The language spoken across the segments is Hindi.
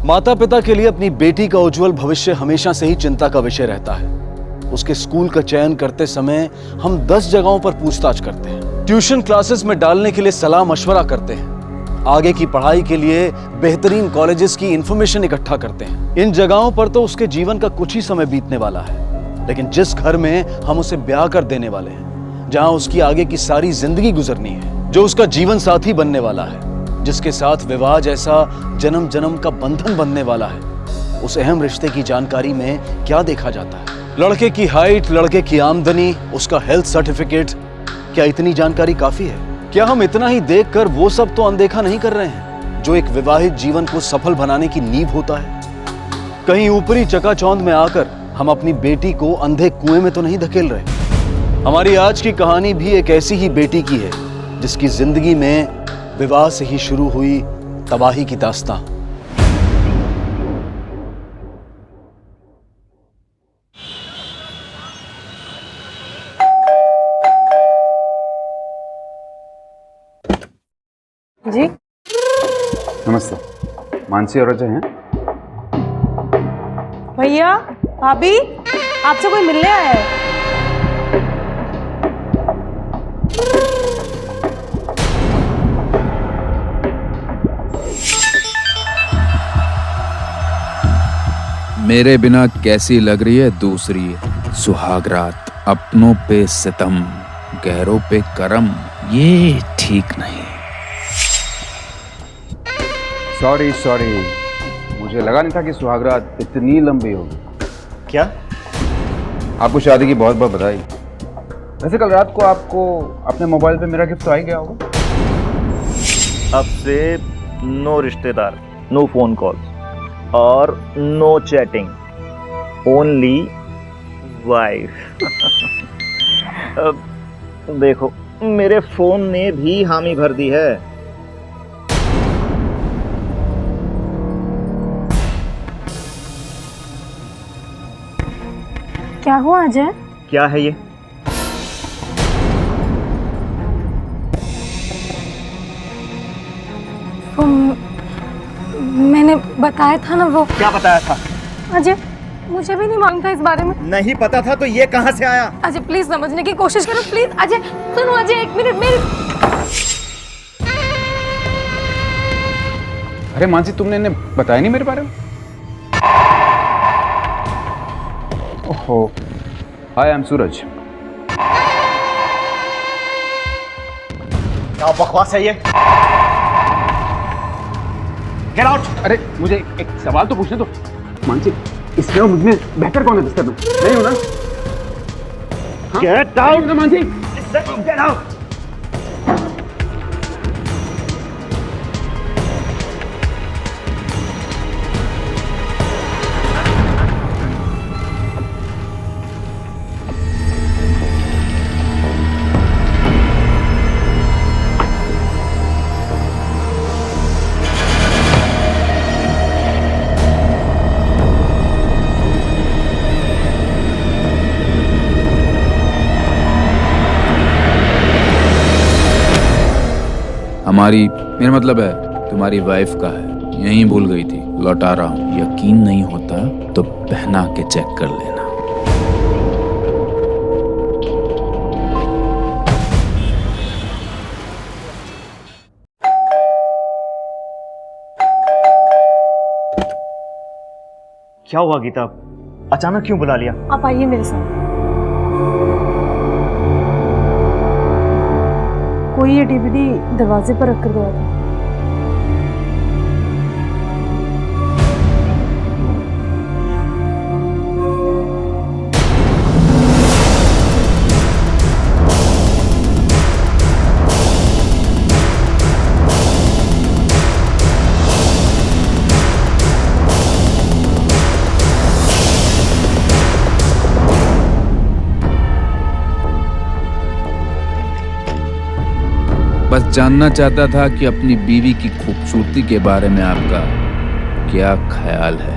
माता पिता के लिए अपनी बेटी का उज्जवल भविष्य हमेशा से ही चिंता का विषय रहता है। उसके स्कूल का चयन करते समय हम 10 जगहों पर पूछताछ करते हैं, ट्यूशन क्लासेस में डालने के लिए सलाह मशवरा करते हैं, आगे की पढ़ाई के लिए बेहतरीन कॉलेजेस की इंफॉर्मेशन इकट्ठा करते हैं। इन जगहों पर तो उसके जीवन का कुछ ही समय बीतने वाला है, लेकिन जिस घर में हम उसे ब्याह कर देने वाले हैं, जहां उसकी आगे की सारी जिंदगी गुजरनी है, जो उसका जीवन साथी बनने वाला है, जिसके साथ विवाह जैसा जन्म जन्म का बंधन बनने वाला है, उस अहम रिश्ते की जानकारी में क्या देखा जाता है? लड़के की हाइट, लड़के की आमदनी, उसका हेल्थ सर्टिफिकेट, क्या इतनी जानकारी काफी है? क्या हम इतना ही देखकर वो सब तो अनदेखा नहीं कर रहे हैं जो एक विवाहित जीवन को सफल बनाने की नींव होता है? कहीं ऊपरी चकाचौंध में आकर हम अपनी बेटी को अंधे कुएं में तो नहीं धकेल रहे? हमारी आज की कहानी भी एक ऐसी ही बेटी की है जिसकी जिंदगी में विवाह से ही शुरू हुई तबाही की दास्तां। जी नमस्ते, मानसी और अजय हैं? भैया, भाभी, आपसे कोई मिलने आया है। मेरे बिना कैसी लग रही है दूसरी सुहागरात, अपनों पे सितम, गैरों पे करम, ये ठीक नहीं। सॉरी, मुझे लगा नहीं था कि सुहागरात इतनी लंबी होगी। क्या? आपको शादी की बहुत बहुत बधाई। वैसे कल रात को आपको अपने मोबाइल पे मेरा गिफ्ट तो आ ही गया होगा। अब से नो रिश्तेदार, नो फोन कॉल्स और नो चैटिंग, ओनली वाइफ। देखो, मेरे फोन ने भी हामी भर दी है। क्या हुआ अजय? क्या है ये? मैंने बताया था ना वो। क्या बताया था? अजय, मुझे भी नहीं मालूम था इस बारे में। नहीं पता था तो ये कहां से आया? अजय प्लीज समझने की कोशिश करो, प्लीज। अजय सुनो, अजय एक मिनट मेरी। अरे मानसी, तुमने इन्हें बताया नहीं मेरे बारे में? ओहो, हाय, आई एम सूरज। क्या बकवास है ये? Get out! अरे मुझे एक सवाल तो पूछने दो। मानसी, इसमें और मुझमें बेहतर कौन है? डिस्टर्ब नहीं हो ना? Get out! Mansi, get out! मेरा मतलब है तुम्हारी वाइफ का है, यहीं भूल गई थी, लौटा रहा हूं। यकीन नहीं होता तो पहना के चेक कर लेना। क्या हुआ गीता? अचानक क्यों बुला लिया? आप आइए मेरे साथ। कोई ये डीवीडी दरवाजे पर रख कर गया था। बस जानना चाहता था कि अपनी बीवी की खूबसूरती के बारे में आपका क्या ख्याल है।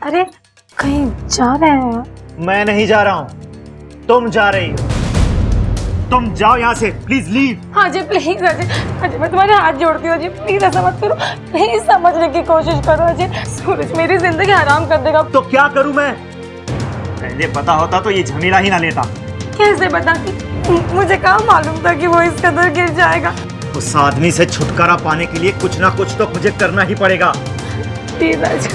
अरे कहीं जा रहे हैं? मैं नहीं जा रहा हूं, तुम जा रही हो। तुम जाओ यहाँ से, प्लीज लीव। हाँ जी प्लीज अजय, अजय मैं तुम्हारे हाथ जोड़ती हूँ अजय, प्लीज ऐसा मत करो, प्लीज समझने की कोशिश करो अजय। सूरज मेरी जिंदगी हराम कर देगा। तो क्या करूं मैं? पहले पता होता तो ये झमेला ही ना लेता। कैसे बता? मुझे कहाँ मालूम था कि वो इस कदर गिर जाएगा। उस आदमी से छुटकारा पाने के लिए कुछ ना कुछ तो मुझे करना ही पड़ेगा। प्लीज अजय,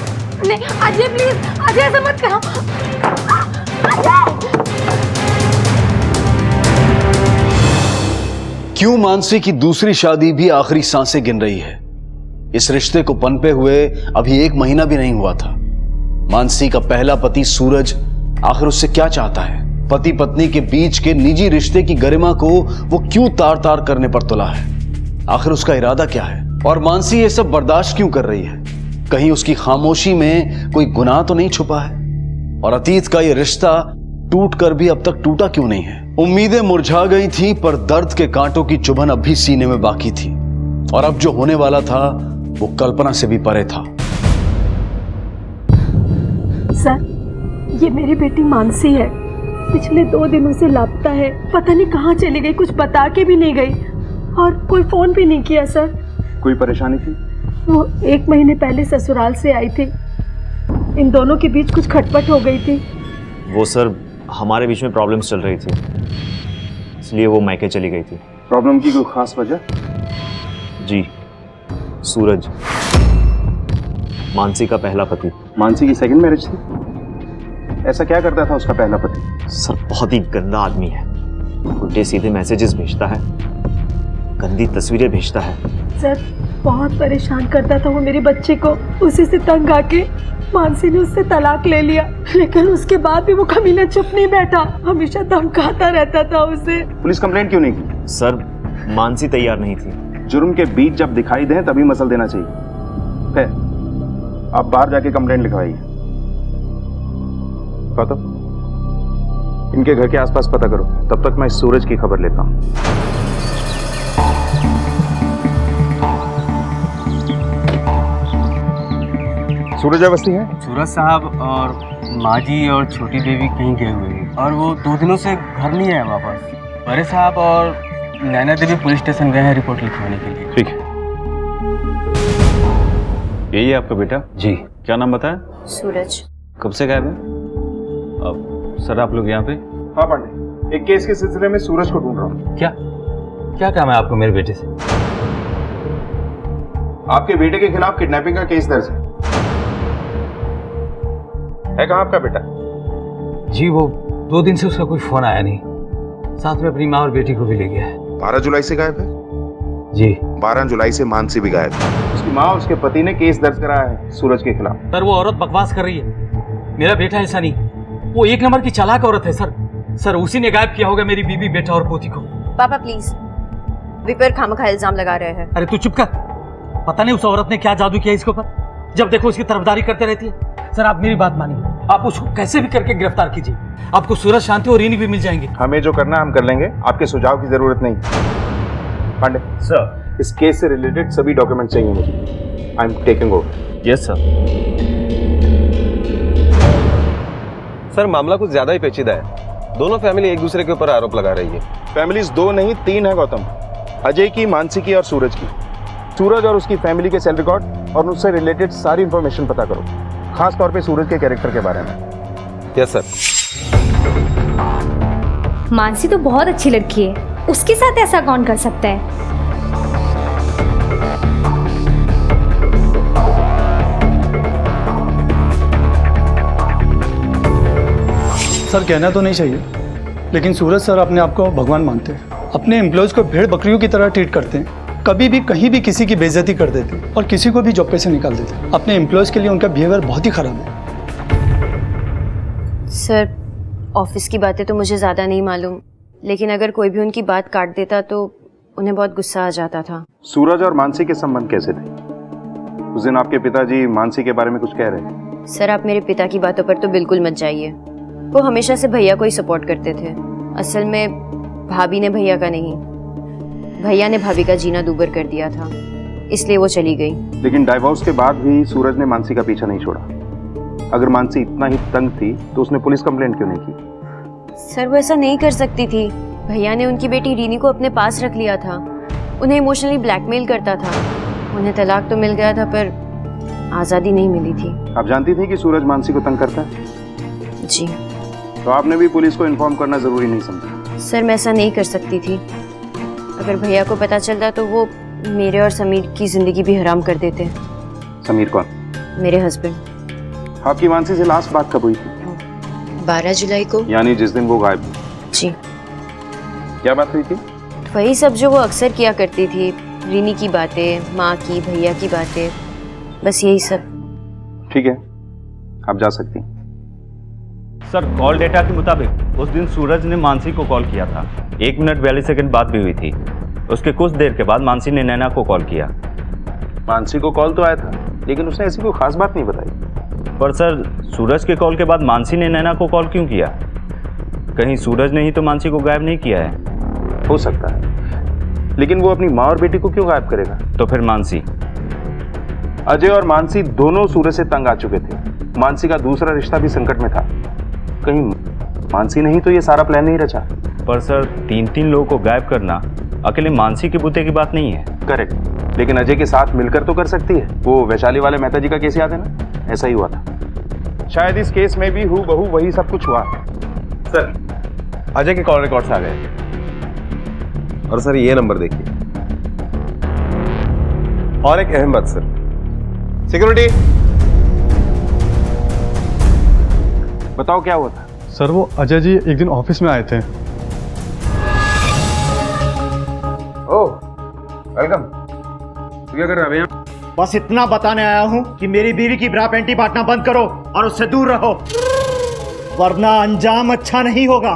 नहीं अजय प्लीज, अजय ऐसा मत करो। क्यों मानसी की दूसरी शादी भी आखिरी सांसें गिन रही है? इस रिश्ते को पनपे हुए अभी 1 महीना भी नहीं हुआ था। मानसी का पहला पति सूरज आखिर उससे क्या चाहता है? पति पत्नी के बीच के निजी रिश्ते की गरिमा को वो क्यों तार तार करने पर तुला है? आखिर उसका इरादा क्या है? और मानसी ये सब बर्दाश्त क्यों कर रही है? कहीं उसकी खामोशी में कोई गुनाह तो नहीं छुपा है? और अतीत का ये रिश्ता टूट कर भी अब तक टूटा क्यों नहीं है? उम्मीदें मुरझा गई थी, पर दर्द के कांटों की चुभन अब भी सीने में बाकी थी। और अब जो होने वाला था वो कल्पना से भी परे था। सर, ये मेरी बेटी मानसी है। पिछले 2 दिनों से लापता है। पता नहीं कहाँ चली गई, कुछ बता के भी नहीं गई और कोई फोन भी नहीं किया सर। कोई परेशानी थी? वो 1 महीने पहले ससुराल से आई थी। इन दोनों के बीच कुछ खटपट हो गई थी। वो सर हमारे बीच में प्रॉब्लम्स चल रही थी, इसलिए वो मायके चली गई थी। प्रॉब्लम की कोई खास वजह? जी, सूरज, मानसी का पहला पति। मानसी की सेकंड मैरिज थी? ऐसा क्या करता था उसका पहला पति? सर बहुत ही गंदा आदमी है, उल्टे सीधे मैसेजेस भेजता है, गंदी तस्वीरें भेजता है। सर बहुत परेशान करता था वो मेरे बच्चे को। उसी से तंग आके मानसी ने उससे तलाक ले लिया, लेकिन उसके बाद भी वो कमीना चुप नहीं बैठा, हमेशा धमकाता रहता था उसे। पुलिस कंप्लेंट क्यों नहीं की? सर मानसी तैयार नहीं थी। जुर्म के बीच जब दिखाई दें तभी मसल देना चाहिए। खैर, आप बाहर जाके कंप्लेंट लिखवाइए। तो इनके घर के आसपास पता करो, तब तक मैं इस सूरज की खबर लेता हूं। सूरज अवस्थी है? सूरज साहब और माँ जी और छोटी देवी कहीं गए हुए हैं और वो 2 दिनों से घर नहीं आए वापस। बड़े साहब और नैना देवी पुलिस स्टेशन गए हैं रिपोर्ट लिखवाने के लिए। ठीक है। यही है आपका बेटा? जी। क्या नाम बताया? सूरज। कब से गायब है? अब सर आप लोग यहाँ पे? हाँ पांडे, एक केस के सिलसिले में सूरज को ढूंढ रहा हूँ। क्या क्या काम है आपको मेरे बेटे से? आपके बेटे के खिलाफ किडनैपिंग का केस दर्ज है कहाँ आपका बेटा? जी वो 2 दिन से उसका कोई फोन आया नहीं, साथ में अपनी माँ और बेटी को भी ले गया है। 12 जुलाई से गायब है? जी। 12 जुलाई से मानसी भी गायब है। उसकी माँ और उसके पति ने केस दर्ज कराया है सूरज के खिलाफ। सर वो औरत बकवास कर रही है, मेरा बेटा ऐसा नहीं, वो 1 नंबर की चालाक औरत है सर। सर उसी ने गायब किया होगा मेरी बीबी, बेटा और पोती को। पापा प्लीज, विपर खामखा इल्जाम लगा रहे हैं। अरे तू चुप कर, पता नहीं उस औरत ने क्या जादू किया इसके ऊपर, जब देखो उसकी तरफदारी करते रहती है। सर आप मेरी बात मानिए, आप उसको कैसे भी करके गिरफ्तार कीजिए, आपको सूरज, शांति और रीनी भी मिल जाएंगे। हमें जो करना हम कर लेंगे, आपके सुझाव की जरूरत नहीं। पांडे सर, इस केस से रिलेटेड सभी डॉक्यूमेंट चाहिए मुझे। I am taking over. Yes sir. Sir मामला कुछ ज्यादा ही पेचीदा है। दोनों फैमिली एक दूसरे के ऊपर आरोप लगा रही है। फैमिलीज 2 नहीं 3 है गौतम, अजय की, मानसी की और सूरज की। सूरज और उसकी फैमिली के सेल रिकॉर्ड और उससे रिलेटेड सारी इंफॉर्मेशन पता करो, खास तौर पे सूरज के कैरेक्टर के बारे में। Yes sir. मानसी तो बहुत अच्छी लड़की है, उसके साथ ऐसा कौन कर सकता है? सर कहना तो नहीं चाहिए, लेकिन सूरज सर अपने आप को भगवान मानते हैं। अपने एम्प्लॉयज़ को भेड़ बकरियों की तरह ट्रीट करते हैं, कभी भी कहीं भी किसी की बेइज्जती कर देते हैं और किसी को भी जॉब पे से निकाल देते हैं। अपने एम्प्लॉयज़ के लिए उनका बिहेवियर बहुत ही खराब है। सर ऑफिस की बातें तो मुझे ज़्यादा नहीं मालूम, लेकिन अगर कोई भी उनकी बात काट देता तो उन्हें बहुत गुस्सा आ जाता था। सूरज और मानसी के संबंध कैसे थे? उस दिन आपके पिताजी मानसी के बारे में कुछ कह रहे थे। सर आप मेरे पिता की बातों पर तो बिल्कुल मत जाइए, वो हमेशा से भैया को ही सपोर्ट करते थे। असल में भाभी ने भैया का नहीं, भैया ने भाभी का जीना दूभर कर दिया था, इसलिए वो चली गई। लेकिन डाइवोर्स के बाद भी सूरज ने मानसी का पीछा नहीं छोड़ा। अगर मानसी इतना ही तंग थी तो उसने पुलिस कंप्लेंट क्यों नहीं की? सर वो ऐसा नहीं कर सकती थी। भैया ने उनकी बेटी रीनी को अपने पास रख लिया था, उन्हें इमोशनली ब्लैकमेल करता था। उन्हें तलाक तो मिल गया था पर आज़ादी नहीं मिली थी। आप जानती थी कि सूरज मानसी को तंग करता है? जी। तो आपने भी पुलिस को इन्फॉर्म करना जरूरी नहीं समझा? सर मैं ऐसा नहीं कर सकती थी। अगर भैया को पता चलता तो वो मेरे और समीर की जिंदगी भी हराम कर देते। समीर कौन? मेरे हस्बैंड। आपकी मानसी से लास्ट बात कब हुई थी? 12 जुलाई को। यानी जिस दिन वो गायब हुई? जी। क्या बात हुई थी? वही सब जो वो अक्सर किया करती थी, रीनी की बातें, माँ की, भैया की बातें, बस यही सब। ठीक है, आप जा सकती हैं। सर कॉल डेटा के मुताबिक उस दिन सूरज ने मानसी को कॉल किया था। 1 मिनट 42 सेकंड बात भी हुई थी। उसके कुछ देर के बाद मानसी ने नैना को कॉल किया। मानसी को कॉल तो आया था लेकिन उसने ऐसी कोई खास बात नहीं बताई। पर सर सूरज के कॉल के बाद मानसी ने नैना को कॉल क्यों किया? कहीं सूरज ने ही तो मानसी को गायब नहीं किया है? हो सकता है, लेकिन वो अपनी माँ और बेटी को क्यों गायब करेगा? तो फिर मानसी? अजय और मानसी दोनों सूरज से तंग आ चुके थे। मानसी का दूसरा रिश्ता भी संकट में था। कहीं मानसी ने ही तो ये सारा प्लान नहीं रचा? पर सर 3 लोगों को गायब करना अकेले मानसी के बूते की बात नहीं है। करेक्ट, लेकिन अजय के साथ मिलकर तो कर सकती है। वो वैशाली वाले मेहता जी का केस याद है ना? ऐसा ही हुआ था। शायद इस केस में भी हूबहू वही सब कुछ हुआ। सर अजय के कॉल रिकॉर्ड्स आ गए और सर ये नंबर देखिए। और एक अहम बात सर, सिक्योरिटी बताओ क्या हुआ था? सर वो अजय जी एक दिन ऑफिस में आए थे। ओह वेलकम। तू क्या कर रहा है भैया? बस इतना बताने आया हूं कि मेरी बीवी की ब्रा पैंटी बांटना बंद करो और उससे दूर रहो, वरना अंजाम अच्छा नहीं होगा।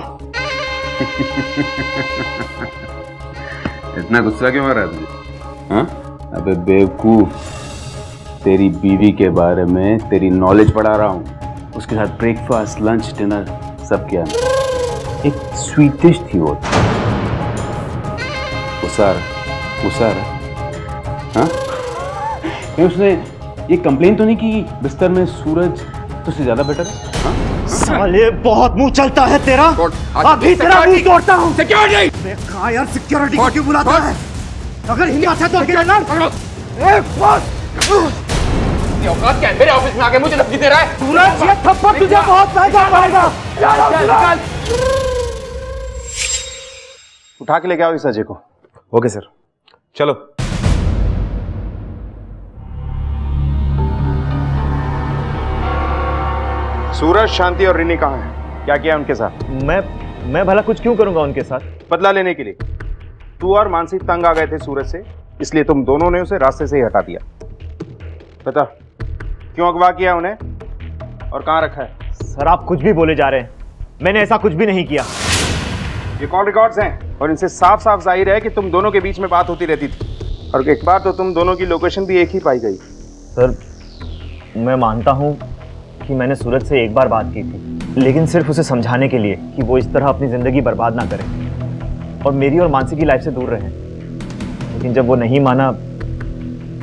इतना गुस्सा क्यों आ रहा है तुझे? हाँ? अबे बेवकूफ, तेरी बीवी के बारे में तेरी नॉलेज पढ़ा रहा हूँ। उसके साथ ब्रेकफास्ट, लंच, डिनर सब किया। एक स्वीट डिश थी वो। उसार हाँ? उसने ये कंप्लेन तो नहीं की बिस्तर में सूरज तुझसे ज्यादा बेटर है? हाँ? साले बहुत मुंह चलता है तेरा। अभी तेरा मुंह तोड़ता हूँ। सिक्योरिटी! कहा यार सिक्योरिटी को क्यों बुलाता है? अगर हिम्मत है तो अकेले लड़। औकात क्या है? मेरे ऑफिस में आके मुझे धमकी दे रहा है? सूरज ये थप्पड़ तुझे बहुत महंगा पड़ेगा। उठा के लेके आओ इस अजय को। ओके सर, चलो। सूरज, शांति और रिनी कहाँ हैं? क्या किया उनके साथ? मैं भला कुछ क्यों करूंगा उनके साथ? बदला लेने के लिए। तू और मानसी तंग आ गए थे सूरज से, इसलिए तुम दोनों ने उसे रास्ते से ही हटा दिया। बता क्यों अगवा किया उन्हें और कहाँ रखा है? सर आप कुछ भी बोले जा रहे हैं, मैंने ऐसा कुछ भी नहीं किया। ये कॉल रिकॉर्ड्स हैं और इनसे साफ साफ जाहिर है कि तुम दोनों के बीच में बात होती रहती थी और एक बार तो तुम दोनों की लोकेशन भी एक ही पाई गई। सर मैं मानता हूँ कि मैंने सूरज से एक बार बात की थी, लेकिन सिर्फ उसे समझाने के लिए कि वो इस तरह अपनी ज़िंदगी बर्बाद ना करे और मेरी और मानसी की लाइफ से दूर रहे। लेकिन जब वो नहीं माना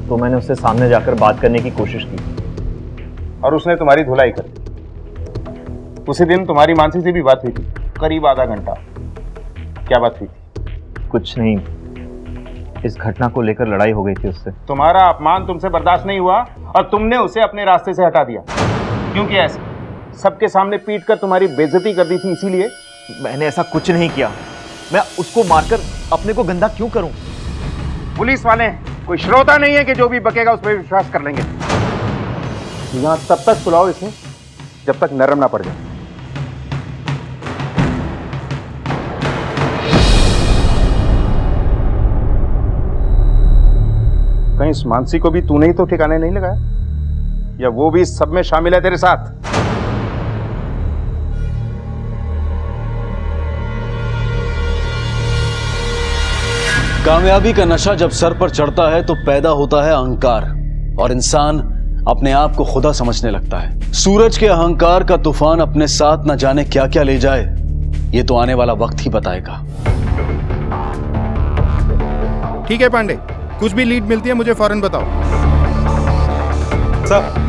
तो मैंने उससे सामने जाकर बात करने की कोशिश की और उसने तुम्हारी धुलाई कर दी। उसी दिन तुम्हारी मानसी से भी बात हुई थी, करीब आधा घंटा। क्या बात हुई थी? कुछ नहीं, इस घटना को लेकर लड़ाई हो गई थी उससे। तुम्हारा अपमान तुमसे बर्दाश्त नहीं हुआ और तुमने उसे अपने रास्ते से हटा दिया। क्यों किया ऐसा? सबके सामने पीट कर तुम्हारी बेइज्जती कर दी थी इसीलिए? मैंने ऐसा कुछ नहीं किया। मैं उसको मारकर अपने को गंदा क्यों करूं? पुलिस वाले हैं, कोई श्रोता नहीं है कि जो भी बकेगा उस पर विश्वास कर लेंगे। यहाँ तब तक सुलाओ इसे जब तक नरम ना पड़ जाए। कहीं इस मानसी को भी तूने ही तो ठिकाने नहीं लगाया, या वो भी सब में शामिल है तेरे साथ? कामयाबी का नशा जब सर पर चढ़ता है तो पैदा होता है अहंकार और इंसान अपने आप को खुदा समझने लगता है। सूरज के अहंकार का तूफान अपने साथ न जाने क्या क्या ले जाए, ये तो आने वाला वक्त ही बताएगा। ठीक है पांडे, कुछ भी लीड मिलती है मुझे फौरन बताओ। सर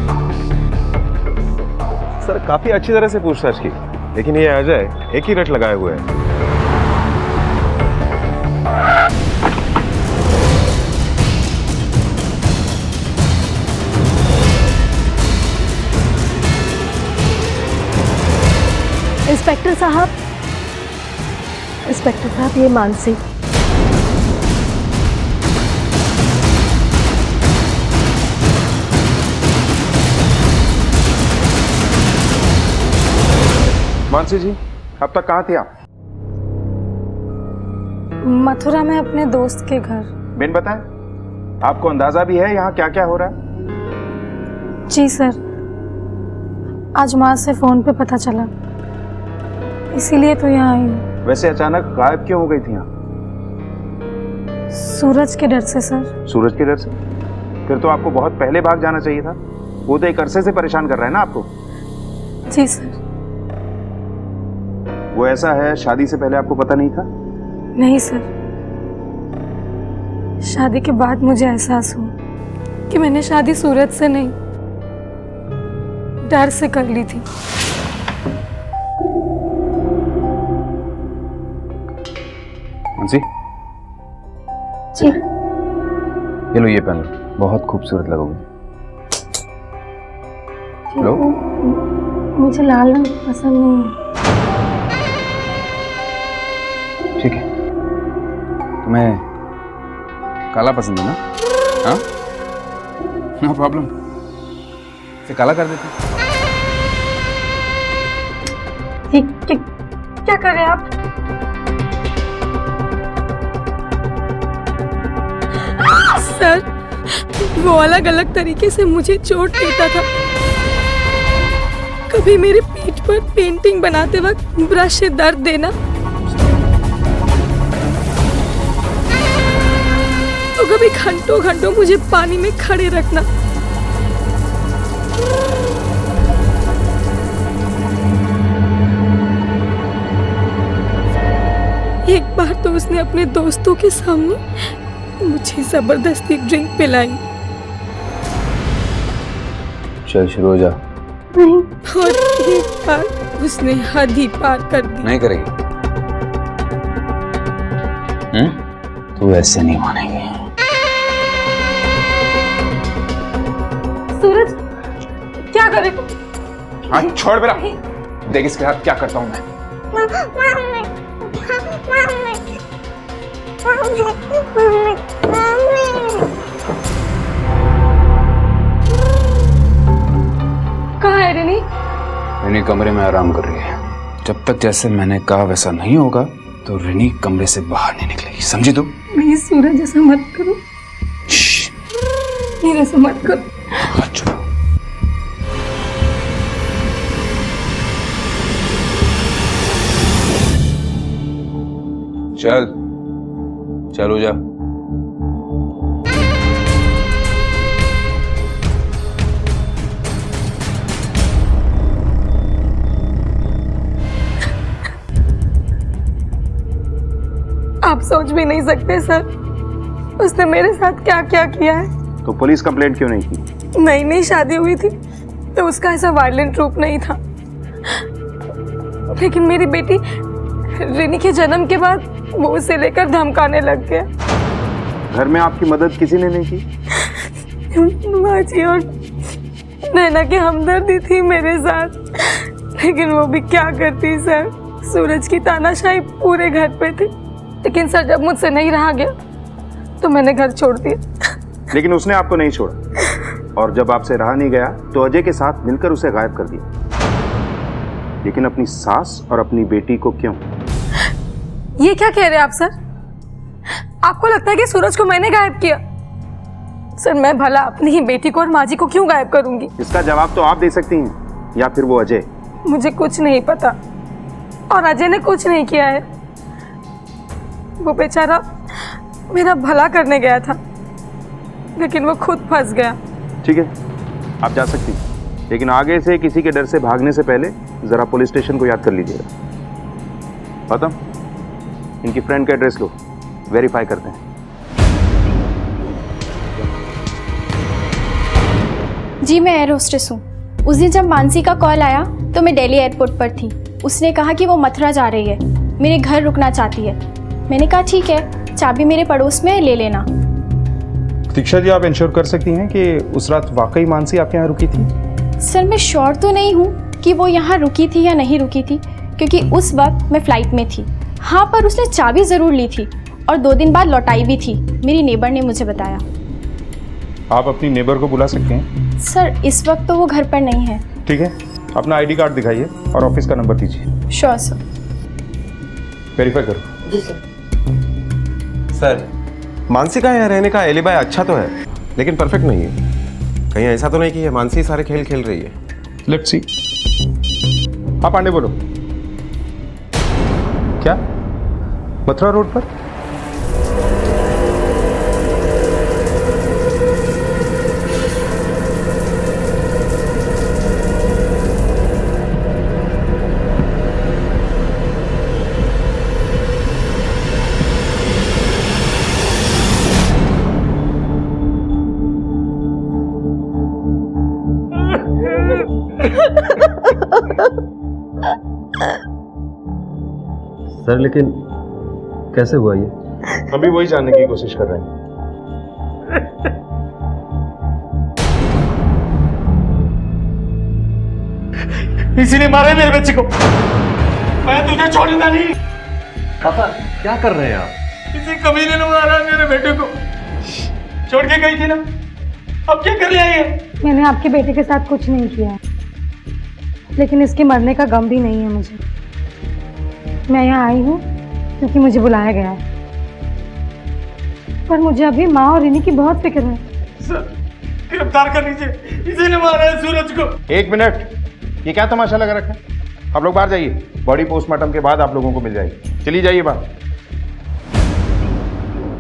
सर काफी अच्छी तरह से पूछताछ की, लेकिन ये अजय एक ही रट लगाए हुए है। इंस्पेक्टर साहब, ये मानसी। मानसी जी, अब तक कहाँ थे आप? मथुरा में अपने दोस्त के घर। बिन बताएं, आपको अंदाजा भी है यहाँ क्या क्या हो रहा है? जी सर, आज माँ से फोन पे पता चला, इसीलिए तो यहाँ आई हूँ। वैसे अचानक गायब क्यों हो गई थी यहाँ? सूरज के डर से सर। सूरज के डर से? फिर तो आपको बहुत पहले भाग जाना चाहिए था। वो तो एक अरसे से परेशान कर रहा है ना आपको। जी सर। वो ऐसा है, शादी से पहले आपको पता नहीं था? नहीं सर, शादी के बाद मुझे एहसास हुआ कि मैंने शादी सूरज से नहीं, डर से कर ली थी। मानसी, जी। ये लो, ये पहन लो, बहुत खूबसूरत लगोगे। लो। मुझे लाल रंग पसंद नहीं है। ठीक है, तुम्हें काला पसंद है ना? हाँ, नो प्रॉब्लम, इसे काला कर देते। क्या कर रहे हैं आप? सर, वो अलग अलग तरीके से मुझे चोट देता था। कभी मेरे पीठ पर पेंटिंग बनाते वक्त ब्रश से दर्द देना, तो कभी घंटों घंटों मुझे पानी में खड़े रखना। एक बार तो उसने अपने दोस्तों के सामने मुझे जबरदस्ती ड्रिंक पिलाई। चल शुरू हो जा। नहीं, और एक बार उसने हद ही पार कर दी। नहीं करेगी? तू ऐसे नहीं मानेगी। सूरज, क्या करे? हाँ, छोड़ मेरा। देख इसके साथ क्या करता हूँ मैं। कहाँ है रिनी? रिनी कमरे में आराम कर रही है। जब तक जैसे मैंने कहा वैसा नहीं होगा तो रिनी कमरे से बाहर नहीं निकलेगी, समझी तू? प्लीज सूरज, ऐसा मत करो। प्लीज ऐसा मत करो। अच्छा। चल चलो जा। आप सोच भी नहीं सकते सर, उसने मेरे साथ क्या क्या किया है। तो पुलिस कंप्लेंट क्यों नहीं की? नई नई शादी हुई थी तो उसका ऐसा वायलेंट रूप नहीं था, लेकिन मेरी बेटी रिनी के जन्म के बाद वो उसे लेकर धमकाने लग गया। घर में आपकी मदद किसी ने नहीं की? माँ जी और नैना की हमदर्दी थी मेरे साथ, लेकिन वो भी क्या करती सर। सूरज की तानाशाही पूरे घर पे थी, लेकिन सर जब मुझसे नहीं रहा गया तो मैंने घर छोड़ दिया। लेकिन उसने आपको नहीं छोड़ा, और जब आपसे रहा नहीं गया तो अजय के साथ मिलकर उसे गायब कर दिया। लेकिन अपनी सास और अपनी बेटी को क्यों? ये क्या कह रहे हैं आप सर? आपको लगता है कि सूरज को मैंने गायब किया? सर मैं भला अपनी ही बेटी को और माँ जी को क्यों गायब करूंगी? इसका जवाब तो आप दे सकती हैं, या फिर वो अजय। मुझे कुछ नहीं पता, और अजय ने कुछ नहीं किया है। वो बेचारा मेरा भला करने गया था, लेकिन वो खुद फंस गया। ठीक है, आप जा सकती हैं, लेकिन आगे से किसी के डर से भागने से पहले जरा पुलिस स्टेशन को याद कर लीजिएगा। गौतम, इनकी फ्रेंड का एड्रेस लो, वेरीफाई करते हैं। जी मैं एयर होस्टेस हूँ। उस दिन जब मानसी का कॉल आया तो मैं दिल्ली एयरपोर्ट पर थी। उसने कहा कि वो मथुरा जा रही है, मेरे घर रुकना चाहती है। मैंने कहा ठीक है, चाबी मेरे पड़ोस में है, ले लेना। प्रतीक्षा जी, आप इंश्योर कर सकती हैं कि उस रात वाकई मानसी आपके यहाँ रुकी थी? सर मैं श्योर तो नहीं हूँ कि वो यहाँ रुकी थी या नहीं रुकी थी, क्योंकि उस वक्त मैं फ़्लाइट में थी। हाँ, पर उसने चाबी ज़रूर ली थी और 2 दिन बाद लौटाई भी थी, मेरी नेबर ने मुझे बताया। आप अपनी नेबर को बुला सकते हैं? सर इस वक्त तो वो घर पर नहीं है। ठीक है, अपना आईडी कार्ड दिखाइए और ऑफिस का नंबर दीजिए। Sure sir. वेरीफाई करो। जी सर। सर, मानसी का यहाँ रहने का एलिबाई अच्छा तो है, लेकिन परफेक्ट नहीं है। कहीं ऐसा तो नहीं कि ये मानसी सारे खेल खेल रही है? Let's see. आप पांडे बोलो। क्या मथुरा रोड पर? सर लेकिन कैसे हुआ ये? अभी वही जानने की कोशिश कर रहे हैं। इसी ने मारा है मेरे बच्चे को, मैं तुझे छोड़ूंगा नहीं। पापा क्या कर रहे हैं आप? किसी कमीने ने मारा है मेरे बेटे को, छोड़ के गई थी ना, अब क्या कर ले आई है? मैंने आपके बेटे के साथ कुछ नहीं किया, लेकिन इसके मरने का गम भी नहीं है मुझे। मैं यहाँ आई हूँ क्योंकि मुझे बुलाया गया है, पर मुझे अभी माँ और रिनी की बहुत फिक्र है। सर गिरफ्तार कर लीजिए, इसी ने मारा है सूरज को। 1 मिनट, ये क्या तमाशा लगा रखा है? आप लोग बाहर जाइए, बॉडी पोस्टमार्टम के बाद आप लोगों को मिल जाएगी। चलिए जाइए बाहर।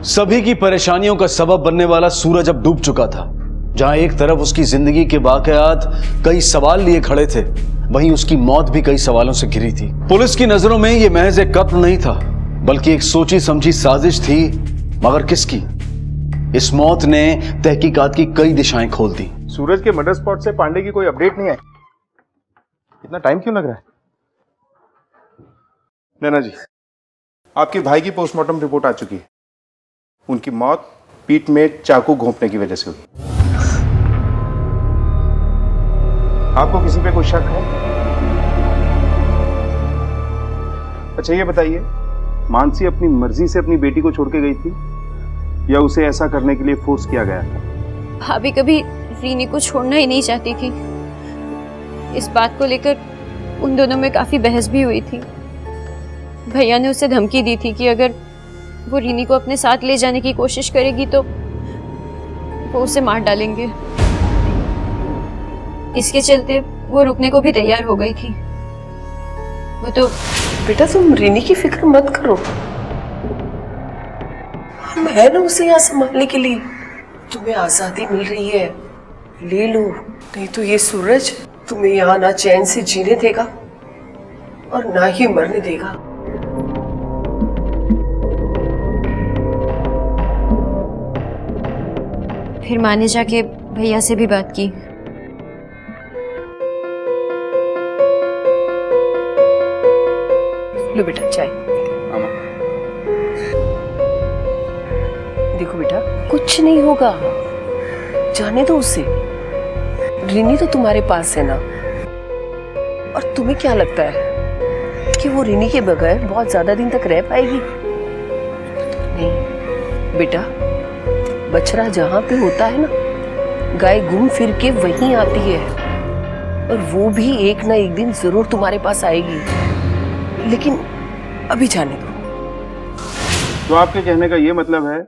सभी की परेशानियों का सबब बनने वाला सूरज अब डूब चुका था। जहां एक तरफ उसकी जिंदगी के वाकयात कई सवाल लिए खड़े थे, वहीं उसकी मौत भी कई सवालों से घिरी थी। पुलिस की नजरों में यह महज एक कत्ल नहीं था, बल्कि एक सोची समझी साजिश थी, मगर किसकी? इस मौत ने तहकीकात की कई दिशाएं खोल दी। सूरज के मर्डर स्पॉट से पांडे की कोई अपडेट नहीं आई। इतना टाइम क्यों लग रहा है? नैना जी, आपके भाई की पोस्टमार्टम रिपोर्ट आ चुकी है। उनकी मौत पीठ में चाकू घोंपने की वजह से हुई। आपको किसी पे कोई शक है? अच्छा ये बताइए, मानसी अपनी मर्जी से अपनी बेटी को छोड़ के गई थी या उसे ऐसा करने के लिए फोर्स किया गया था? भाभी कभी रीनी को छोड़ना ही नहीं चाहती थी। इस बात को लेकर उन दोनों में काफी बहस भी हुई थी। भैया ने उसे धमकी दी थी कि अगर वो रीनी को अपने साथ ले जाने की कोशिश करेगी तो वो उसे मार डालेंगे। इसके चलते वो रुकने को भी तैयार हो गई थी। वो तो बेटा तुम रीनी की फिक्र मत करो, हम है ना उसे यहाँ संभालने के लिए। तुम्हें आजादी मिल रही है, ले लो, नहीं तो ये सूरज तुम्हें यहाँ ना चैन से जीने देगा और ना ही मरने देगा। फिर माँ ने जाके भैया से भी बात की। लो बेटा चाय। देखो बेटा कुछ नहीं होगा, जाने दो उसे। रिनी तो तुम्हारे पास है ना, और तुम्हें क्या लगता है कि वो रिनी के बगैर बहुत ज्यादा दिन तक रह पाएगी? नहीं बेटा, बछड़ा जहां पे होता है ना, गाय घूम फिर के वहीं आती है, और वो भी एक ना एक दिन जरूर तुम्हारे पास आएगी। लेकिन अभी जाने दो। तो आपके कहने का ये मतलब है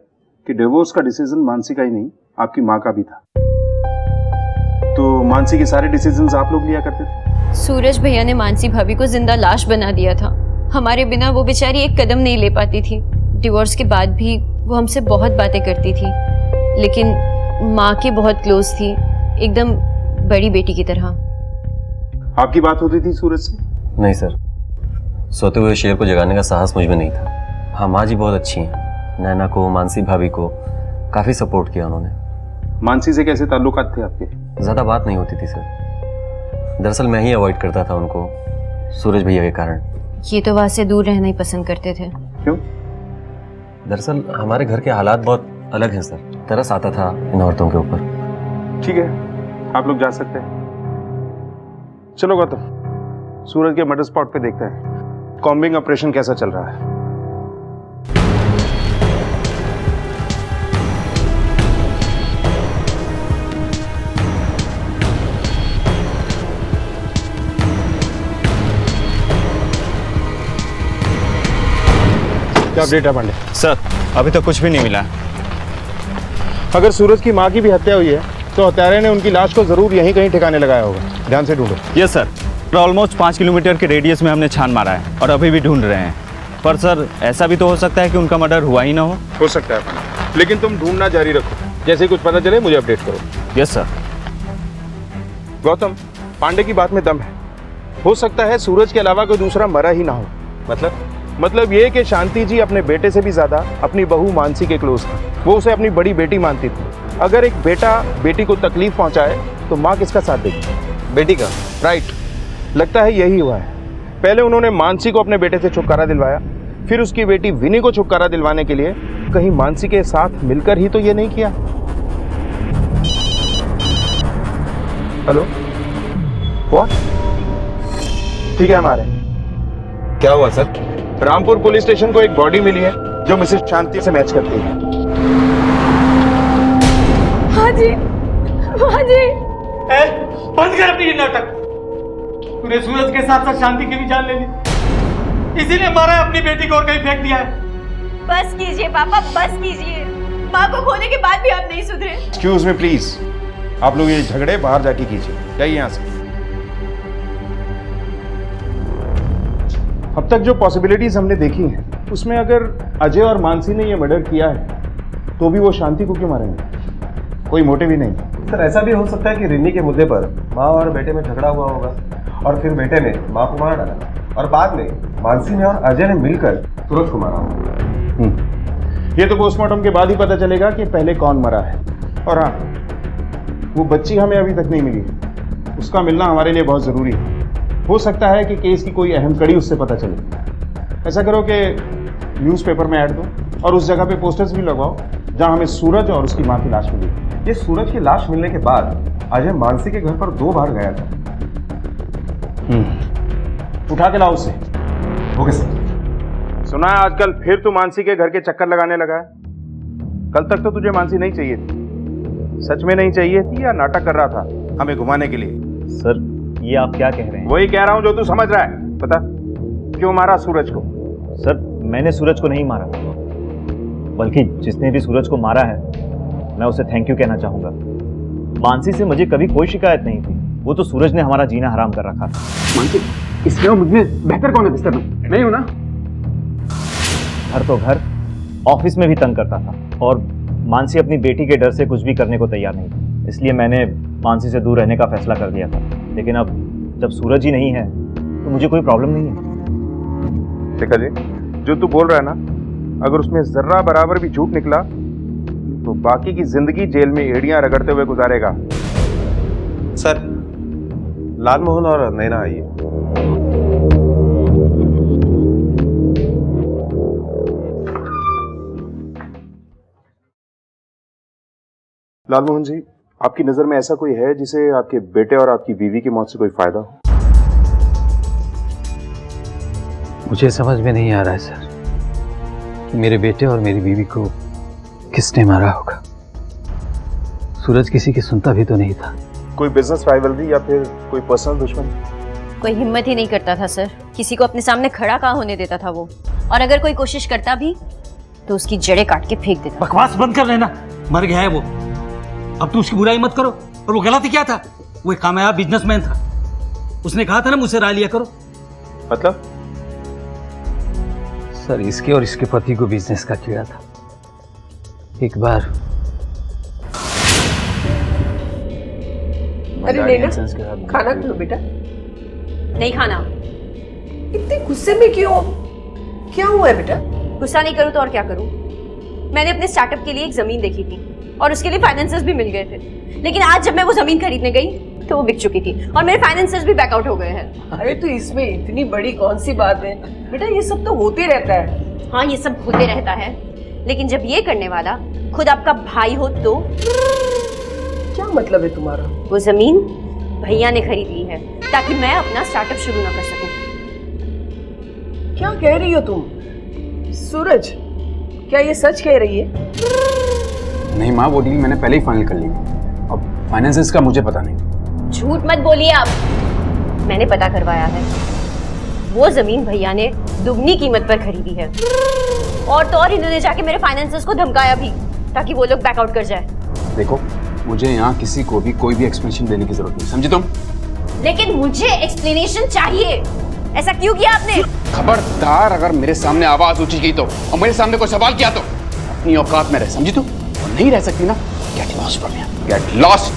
कि डिवोर्स का डिसीजन मानसी का ही नहीं, आपकी माँ का भी था। तो मानसी के सारे डिसीजंस आप लोग लिया करते थे? सूरज भैया ने मानसी भाभी को जिंदा लाश बना दिया था। हमारे बिना वो बेचारी एक कदम नहीं ले पाती थी। डिवोर्स के बाद भी वो हमसे बहुत बातें करती थी, लेकिन माँ के बहुत क्लोज थी, एकदम बड़ी बेटी की तरह। आपकी बात होती थी सूरज से? नहीं सर, सोते हुए शेर को जगाने का साहस मुझ में नहीं था। हाँ, माँ जी बहुत अच्छी हैं। नैना को, मानसी भाभी को काफ़ी सपोर्ट किया उन्होंने। मानसी से कैसे ताल्लुकात थे आपके? ज़्यादा बात नहीं होती थी सर। दरअसल मैं ही अवॉइड करता था उनको, सूरज भैया के कारण। ये तो वहाँ से दूर रहना ही पसंद करते थे। क्यों? दरअसल हमारे घर के हालात बहुत अलग हैं सर, तरस आता था इन औरतों के ऊपर। ठीक है, आप लोग जा सकते हैं। चलो गौतम, सूरज के मर्डर स्पॉट पे देखते हैं कॉम्बिंग ऑपरेशन कैसा चल रहा है। क्या अपडेट है पांडे? सर अभी तक कुछ भी नहीं मिला। अगर सूरज की माँ की भी हत्या हुई है तो हत्यारे ने उनकी लाश को जरूर यहीं कहीं ठिकाने लगाया होगा। ध्यान से ढूंढो। यस सर, ऑलमोस्ट 5 किलोमीटर के रेडियस में हमने छान मारा है और अभी भी ढूंढ रहे हैं। पर सर ऐसा भी तो हो सकता है कि उनका मर्डर हुआ ही ना हो सकता है, लेकिन तुम ढूंढना जारी रखो। जैसे कुछ पता चले मुझे अपडेट करो। Yes sir. गौतम, पांडे की बात में दम है। हो सकता है सूरज के अलावा कोई दूसरा मरा ही ना हो। मतलब ये कि शांति जी अपने बेटे से भी ज्यादा अपनी बहू मानसी के क्लोज थी। वो उसे अपनी बड़ी बेटी मानती थी। अगर एक बेटा बेटी को तकलीफ पहुंचाए तो माँ किसका साथ देगी? बेटी का। राइट, लगता है यही हुआ है। पहले उन्होंने मानसी को अपने बेटे से छुटकारा दिलवाया, फिर उसकी बेटी विनी को छुटकारा दिलवाने के लिए कहीं मानसी के साथ मिलकर ही तो ये नहीं किया। Hello, what? ठीक है, हमारे क्या हुआ सर? रामपुर पुलिस स्टेशन को एक बॉडी मिली है जो मिसेस शांति से मैच करती है। हाँ जी, हाँ जी। बंद कर अपनी ये नाटक। तूने सूरज के साथ साथ शांति की भी जान ले ली, इसीलिए मारा है अपनी बेटी को और कहीं फेंक दिया है। बस कीजिए पापा, बस कीजिए। माँ को खोने के बाद भी आप नहीं सुधरे। एक्सक्यूज मी प्लीज, आप लोग ये झगड़े बाहर जाके कीजिए। जाइए यहाँ से। अब तक जो पॉसिबिलिटीज हमने देखी हैं उसमें अगर अजय और मानसी ने ये मर्डर किया है तो भी वो शांति को क्यों मारेंगे? कोई मोटिव ही नहीं। सर ऐसा भी हो सकता है कि रिन्नी के मुद्दे पर माँ और बेटे में झगड़ा हुआ होगा और फिर बेटे ने माँ को मार डाला और बाद में मानसी ने और अजय ने मिलकर सूरज को मारा होगा। ये तो पोस्टमार्टम के बाद ही पता चलेगा कि पहले कौन मरा है। और हाँ, वो बच्ची हमें अभी तक नहीं मिली, उसका मिलना हमारे लिए बहुत जरूरी है। हो सकता है कि केस की कोई अहम कड़ी उससे पता चले। ऐसा करो कि न्यूज़पेपर में ऐड दो और उस जगह पे पोस्टर्स भी लगवाओ जहां हमें सूरज और उसकी मां की लाश मिली। ये सूरज की लाश मिलने के बाद अजय मानसी के घर पर 2 बार गया था। उठा के लाओ उसे। Okay sir. सुना है आजकल फिर तू मानसी के घर के चक्कर लगाने लगा है। कल तक तो तुझे मानसी नहीं चाहिए थी। सच में नहीं चाहिए थी या नाटक कर रहा था हमें घुमाने के लिए? सर ये आप क्या कह रहे हैं? वही कह रहा हूं जो तू समझ रहा है। बता, क्यों मारा सूरज को? सर मैंने सूरज को नहीं मारा, बल्कि जिसने भी सूरज को मारा है मैं उसे थैंक यू कहना चाहूंगा। मानसी से मुझे कभी कोई शिकायत नहीं थी, वो तो सूरज ने हमारा जीना हराम कर रखा था। मानसी, इसमें मुझमें बेहतर कौन है बिस्तर में? मैं हूं ना। घर तो घर, ऑफिस में भी तंग करता था और मानसी अपनी बेटी के डर से कुछ भी करने को तैयार नहीं थी। इसलिए मैंने मानसी से दूर रहने का फैसला कर दिया था। लेकिन अब जब सूरज ही नहीं है तो मुझे कोई प्रॉब्लम नहीं है। देखा जी, जो तू बोल रहा है ना, अगर उसमें जर्रा बराबर भी झूठ निकला तो बाकी की जिंदगी जेल में एड़ियां रगड़ते हुए गुजारेगा। सर, लालमोहन और नैना आइए। लालमोहन जी, आपकी नजर में ऐसा कोई है जिसे आपके बेटे और आपकी बीवी की मौत से कोई फायदा हो? मुझे समझ में नहीं आ रहा है सर कि मेरे बेटे और मेरी बीवी को किसने मारा होगा। सूरज किसी की सुनता भी तो नहीं था। कोई बिजनेस राइवलरी या फिर कोई पर्सनल दुश्मन? कोई हिम्मत ही नहीं करता था सर, किसी को अपने सामने खड़ा कहाँ होने देता था वो। और अगर कोई कोशिश करता भी तो उसकी जड़ें काट के फेंक देता। बकवास बंद कर लेना, मर गया है वो। अब तू उसकी बुराई मत करो। और वो गलत ही क्या था, वो एक कामयाब बिजनेसमैन था। उसने कहा था ना मुझसे राय लिया करो। मतलब? सर, इसके और इसके पति को बिजनेस का कीड़ा था। एक बार अरे नैना, खाना खा लो बेटा। नहीं खाना। इतने गुस्से में क्यों? क्या हुआ है बेटा? गुस्सा नहीं करूँ तो और क्या करूँ? मैंने अपने स्टार्टअप के लिए एक जमीन देखी थी और उसके लिए फाइनेंसेस भी मिल गए थे। लेकिन आज जब मैं वो जमीन खरीदने गई तो वो बिक चुकी थी और मेरे फाइनेंसेस भी बैकआउट हो गए हैं। अरे तो इसमें इतनी बड़ी कौन सी बात है बेटा, ये सब तो होते रहता है। हाँ ये सब होते रहता है, लेकिन जब ये करने वाला खुद आपका भाई हो तो? क्या मतलब है तुम्हारा? वो जमीन भैया ने खरीद ली है ताकि मैं अपना स्टार्टअप शुरू ना कर सकूं। क्या कह रही हो तुम? सूरज, क्या ये सच कह रही है? नहीं माँ, वो डील मैंने पहले ही फाइनल कर ली। अब फाइनेंसेस का मुझे पता नहीं। झूठ मत बोलिए आप, मैंने पता करवाया है। वो जमीन भैया ने दुगनी कीमत पर खरीदी है और तो और इन्होंने जाके मेरे फाइनेंसेस को धमकाया भी ताकि वो लोग बैकआउट कर जाए। देखो, मुझे यहाँ किसी को भी कोई भी एक्सप्लेनेशन देने की जरूरत नहीं, समझी तुम? लेकिन मुझे एक्सप्लेनेशन चाहिए। ऐसा क्यों किया आपने? खबरदार अगर मेरे सामने आवाज ऊंची की तो और मेरे सामने कोई सवाल किया तो अपनी औकात में रह, समझी तू? और नहीं रह सकती ना, get lost from here, get lost.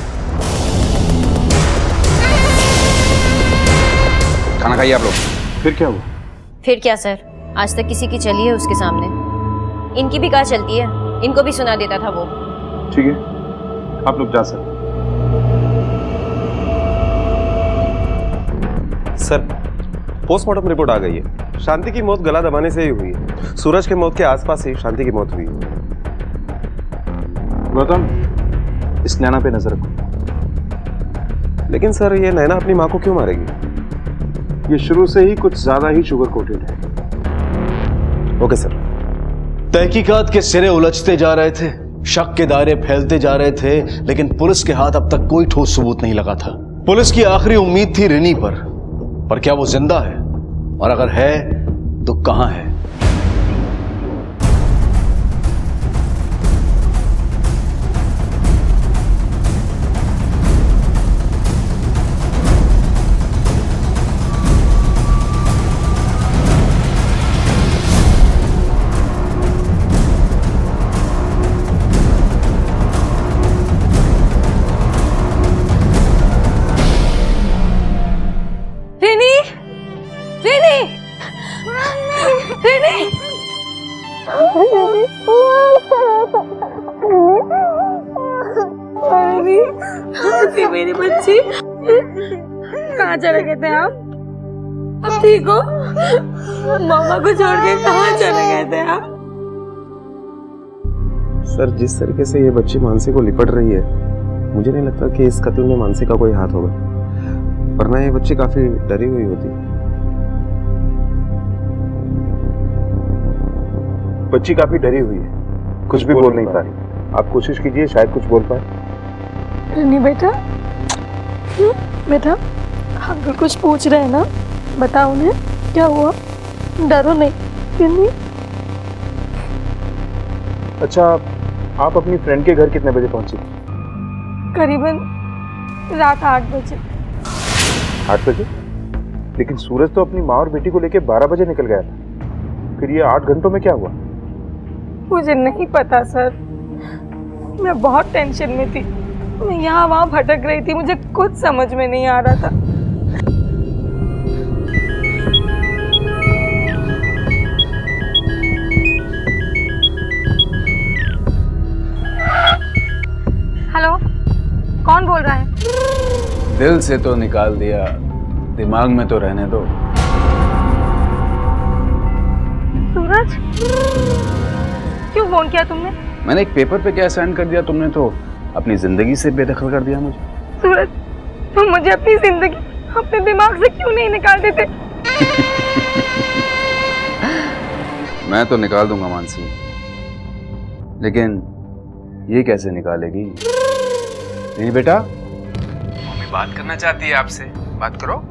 खाना खाइए आप लोग। फिर क्या हुआ? फिर क्या सर, आज तक किसी की चली है उसके सामने, इनकी भी कहाँ चलती है, इनको भी सुना देता था वो। ठीक है, आप लोग जा सकते। सर, पोस्टमार्टम रिपोर्ट आ गई है। शांति की मौत गला दबाने से ही हुई है। सूरज के मौत के आसपास ही शांति की मौत हुई है। गौतम, इस नैना पे नजर रखो। लेकिन सर, ये नैना अपनी माँ को क्यों मारेगी? ये शुरू से ही कुछ ज्यादा ही शुगर कोटेड है। Okay sir. तहकीकात के सिरे उलझते जा रहे थे, शक के दायरे फैलते जा रहे थे, लेकिन पुलिस के हाथ अब तक कोई ठोस सबूत नहीं लगा था। पुलिस की आखिरी उम्मीद थी रिनी पर क्या वो जिंदा है? और अगर है तो कहां है? मेरी बच्ची, कहाँ चले गए थे आप? अब ठीक हो? मामा को छोड़ के कहाँ चले गए थे आप? सर, जिस तरीके से ये बच्ची मानसी को लिपट रही है, मुझे नहीं लगता कि इस कत्ल में मानसी का कोई हाथ होगा, वरना ये बच्ची काफी डरी हुई होती। बच्ची काफी डरी हुई है, कुछ भी बोल नहीं पा रही। आप कोशिश कीजिए, शायद कुछ बोल पाए। रिनी बेटा, बेटा अंकल कुछ पूछ रहे हैं ना, बताओ उन्हें क्या हुआ, डरो नहीं। रिनी, अच्छा, आप अपनी फ्रेंड के घर कितने बजे पहुंची? करीबन रात 8 बजे। 8 बजे? लेकिन सूरज तो अपनी माँ और बेटी को लेकर 12 बजे निकल गया था। फिर ये 8 घंटों में क्या हुआ? मुझे नहीं पता सर, मैं बहुत टेंशन में थी, मैं यहाँ वहाँ भटक रही थी, मुझे कुछ समझ में नहीं आ रहा था। हेलो, कौन बोल रहा है? दिल से तो निकाल दिया, दिमाग में तो रहने दो। सूरज, क्यों फोन किया तुमने? मैंने एक पेपर पे क्या साइन कर दिया, तुमने तो अपनी जिंदगी से बेदखल कर दिया मुझे। सूरज, तुम मुझे अपनी जिंदगी अपने दिमाग से क्यों नहीं निकाल देते? मैं तो निकाल दूंगा मानसी, लेकिन ये कैसे निकालेगी? नहीं बेटा, मम्मी बात करना चाहती है आपसे, बात करो।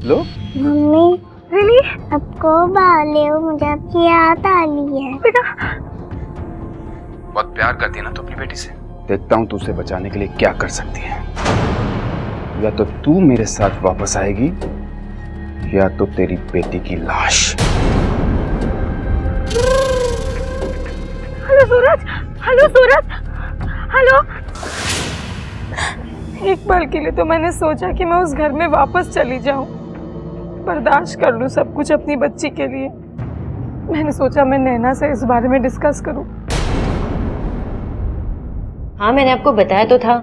लो मम्मी, रिनी, आपको बाले हो, मुझे आपकी याद आ रही है। बेटा, बहुत प्यार करती है ना तू अपनी बेटी से। देखता हूँ तू उसे बचाने के लिए क्या कर सकती है। या तो तू मेरे साथ वापस आएगी या तो तेरी बेटी की लाश। हेलो सूरज, हेलो सूरज, हेलो। एक पल के लिए तो मैंने सोचा कि मैं उस घर में वापस चली जाऊं, बर्दाश्त कर लूं सब कुछ अपनी बच्ची के लिए। मैंने सोचा मैं नैना से इस बारे में डिस्कस करूं। हाँ, मैंने आपको बताया तो था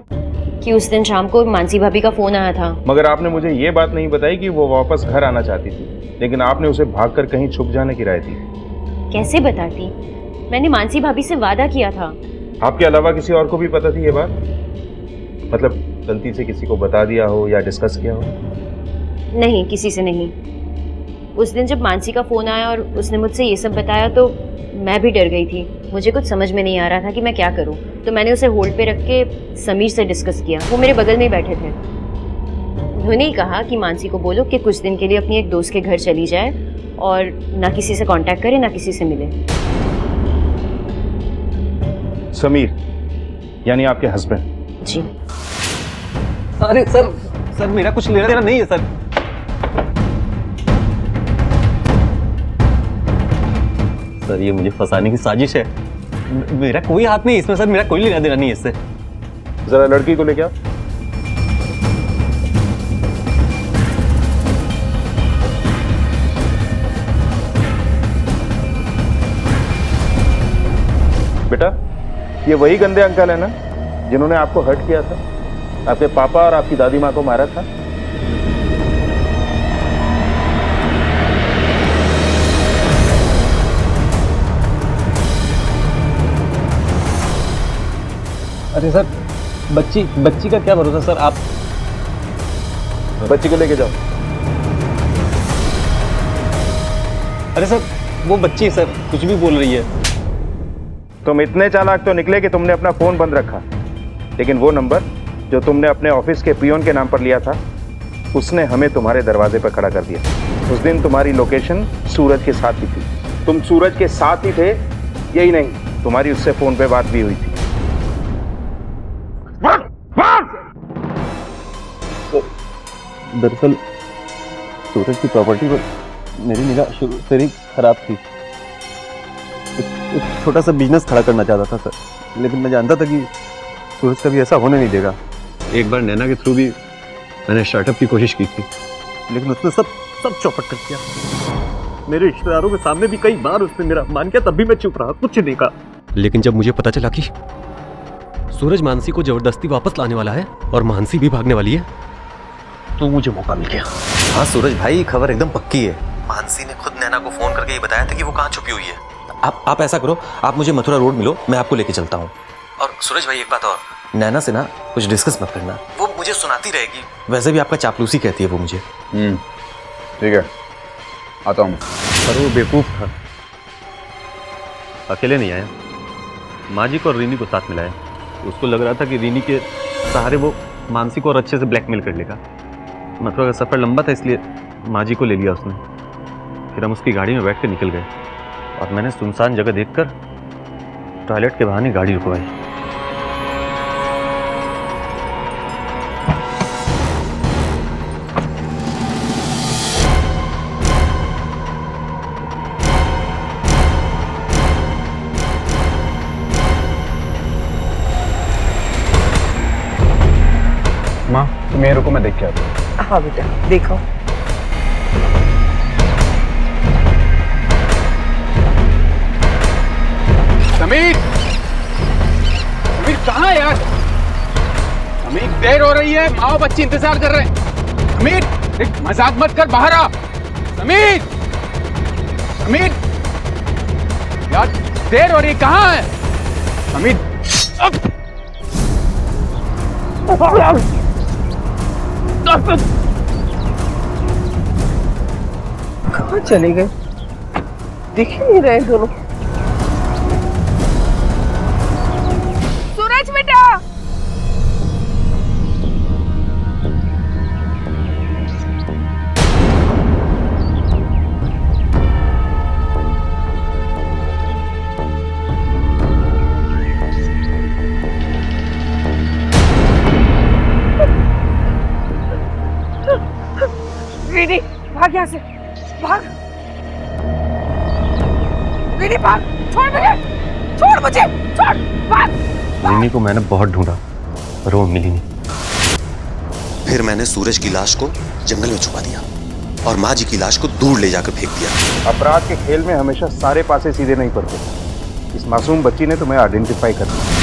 कि उस दिन शाम को मानसी भाभी का फोन आया था। मगर आपने मुझे ये बात नहीं बताई कि वो वापस घर आना चाहती थी, लेकिन आपने उसे भागकर कहीं छुप जाने की राय दी। कैसे बताती? मैंने मानसी भाभी से वादा किया था। आपके अलावा किसी और को भी पता थी ये बात? मतलब गलती से किसी को बता दिया हो या डिस्कस किया हो? नहीं, किसी से नहीं। उस दिन जब मानसी का फोन आया और उसने मुझसे ये सब बताया तो मैं भी डर गई थी। मुझे कुछ समझ में नहीं आ रहा था कि मैं क्या करूं। तो मैंने उसे होल्ड पे रख के समीर से डिस्कस किया। वो मेरे बगल में ही बैठे थे। उन्होंने ही कहा कि मानसी को बोलो कि कुछ दिन के लिए अपनी एक दोस्त के घर चली जाए और ना किसी से कांटेक्ट करे, ना किसी से मिले। समीर यानी आपके हस्बैंड? जी। अरे सर मेरा कुछ लेना देना नहीं है सर। सर ये मुझे फंसाने की साजिश है। मेरा कोई हाथ नहीं इसमें सर, मेरा कोई लेना देना नहीं है इससे। जरा लड़की को लेके आओ। बेटा, ये वही गंदे अंकल है ना जिन्होंने आपको हर्ट किया था? आपके पापा और आपकी दादी माँ को मारा था? अरे सर बच्ची का क्या भरोसा सर। आप बच्ची को लेके जाओ। अरे सर वो बच्ची सर कुछ भी बोल रही है। तुम इतने चालाक तो निकले कि तुमने अपना फोन बंद रखा, लेकिन वो नंबर जो तुमने अपने ऑफिस के पियोन के नाम पर लिया था उसने हमें तुम्हारे दरवाजे पर खड़ा कर दिया। उस दिन तुम्हारी लोकेशन सूरज के साथ ही थी। तुम सूरज के साथ ही थे, यही नहीं तुम्हारी उससे फोन पे बात भी हुई थी। दरअसल सूरज की प्रॉपर्टी पर मेरी निगाह शुरू से ही खराब थी। एक छोटा सा बिजनेस खड़ा करना चाहता था सर, लेकिन मैं जानता था कि सूरज कभी ऐसा होने नहीं देगा। एक बार नैना के थ्रू भी मैंने स्टार्टअप की कोशिश की थी, लेकिन उसने सब चौपट कर दिया। मेरे रिश्तेदारों के सामने भी कई बार उसने मेरा मान किया, तब भी मैं चुप रहा, कुछ नहीं कहा। लेकिन जब मुझे पता चला कि सूरज मानसी को जबरदस्ती वापस लाने वाला है और मानसी भी भागने वाली है, तो मुझे मौका मिल गया। हाँ सूरज भाई, खबर एकदम पक्की है। मानसी ने खुद नैना को फोन करके ये बताया था कि वो कहाँ छुपी हुई है। आप ऐसा करो, आप मुझे मथुरा रोड मिलो, मैं आपको लेके चलता हूँ। और सूरज भाई एक बात और, नैना से ना कुछ डिस्कस मत करना, वो मुझे सुनाती रहेगी। वैसे भी आपका चापलूसी कहती है वो मुझे। ठीक है, आता हूँ। पर वो बेवकूफ था, अकेले नहीं आया, माजिक और रीनी को साथ मिलाया। उसको लग रहा था कि रीनी के सहारे वो मानसी को और अच्छे से ब्लैकमेल कर लेगा। मथुरा का सफ़र लंबा था, इसलिए माजी को ले लिया उसने। फिर हम उसकी गाड़ी में बैठ कर निकल गए और मैंने सुनसान जगह देखकर टॉयलेट के बहाने गाड़ी रुकवाई। माँ तुम ये रुको, मैं देख के आता हूँ। हाँ बेटा देखो। समीर कहाँ है यार? समीर देर हो रही है, माँ बच्ची इंतजार कर रहे हैं। समीर एक मजाक मत कर, बाहर आ। समीर यार देर हो रही है, कहाँ है समीर? कहाँ चले गए? दिख ही नहीं रहे दोनों। सूरज बेटा, रीनी भाग यहाँ से, भाग रीनी भाग, छोड़ मुझे, छोड़, भाग। रीनी को मैंने बहुत ढूंढा पर वो मिली नहीं। फिर मैंने सूरज की लाश को जंगल में छुपा दिया और माँ जी की लाश को दूर ले जाकर फेंक दिया। अपराध के खेल में हमेशा सारे पासे सीधे नहीं पड़ते। इस मासूम बच्ची ने तुम्हें आइडेंटिफाई कर दिया।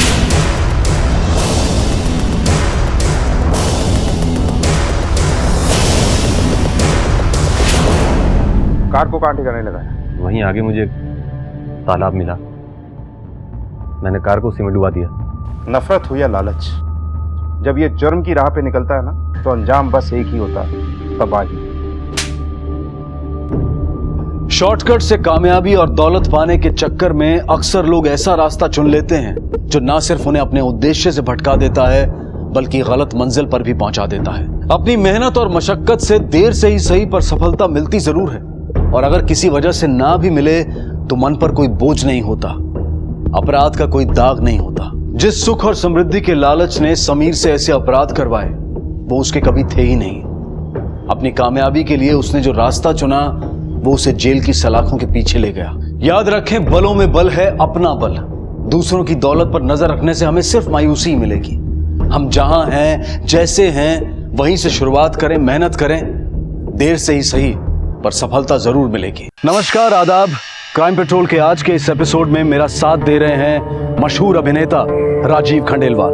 कार को कहाँ ठिकाने लगाया? वहीं आगे मुझे एक तालाब मिला, मैंने कार को सीमेंट डुबा दिया। नफरत हो या लालच, जब ये जुर्म की राह पे निकलता है ना, तो अंजाम बस एक ही होता है, तबाही। शॉर्टकट से कामयाबी और दौलत पाने के चक्कर में अक्सर लोग ऐसा रास्ता चुन लेते हैं जो ना सिर्फ उन्हें अपने उद्देश्य से भटका देता है बल्कि गलत मंजिल पर भी पहुंचा देता है। अपनी मेहनत और मशक्कत से देर से ही सही पर सफलता मिलती जरूर है, और अगर किसी वजह से ना भी मिले तो मन पर कोई बोझ नहीं होता, अपराध का कोई दाग नहीं होता। जिस सुख और समृद्धि के लालच ने समीर से ऐसे अपराध करवाए वो उसके कभी थे ही नहीं। अपनी कामयाबी के लिए उसने जो रास्ता चुना वो उसे जेल की सलाखों के पीछे ले गया। याद रखें, बलों में बल है अपना बल। दूसरों की दौलत पर नजर रखने से हमें सिर्फ मायूसी ही मिलेगी। हम जहां हैं, जैसे हैं, वहीं से शुरुआत करें, मेहनत करें, देर से ही सही पर सफलता जरूर मिलेगी। नमस्कार, आदाब। क्राइम पेट्रोल के आज के इस एपिसोड में मेरा साथ दे रहे हैं मशहूर अभिनेता राजीव खंडेलवाल।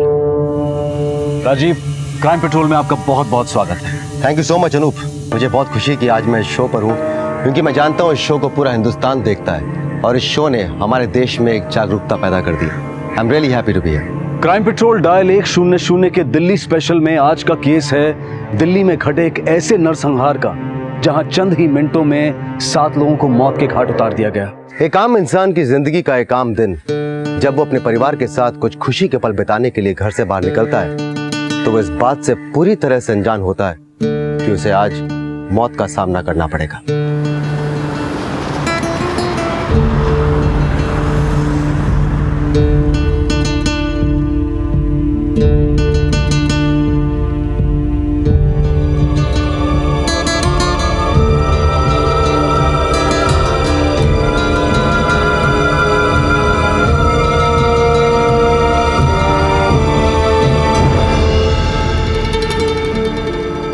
राजीव, क्राइम पेट्रोल में आपका बहुत बहुत स्वागत है। Thank you so much Anoop. मुझे बहुत खुशी कि आज मैं इस शो पर हूँ, क्योंकि मैं जानता हूँ इस शो को पूरा हिंदुस्तान देखता है और इस शो ने हमारे देश में एक जागरूकता पैदा कर दी। I am really happy to be here. Crime patrol dial 100 के दिल्ली स्पेशल में आज का केस है दिल्ली में घटे एक ऐसे नरसंहार का जहां चंद ही मिनटों में 7 लोगों को मौत के घाट उतार दिया गया। एक आम इंसान की जिंदगी का एक आम दिन जब वो अपने परिवार के साथ कुछ खुशी के पल बिताने के लिए घर से बाहर निकलता है तो वो इस बात से पूरी तरह से अनजान होता है कि उसे आज मौत का सामना करना पड़ेगा।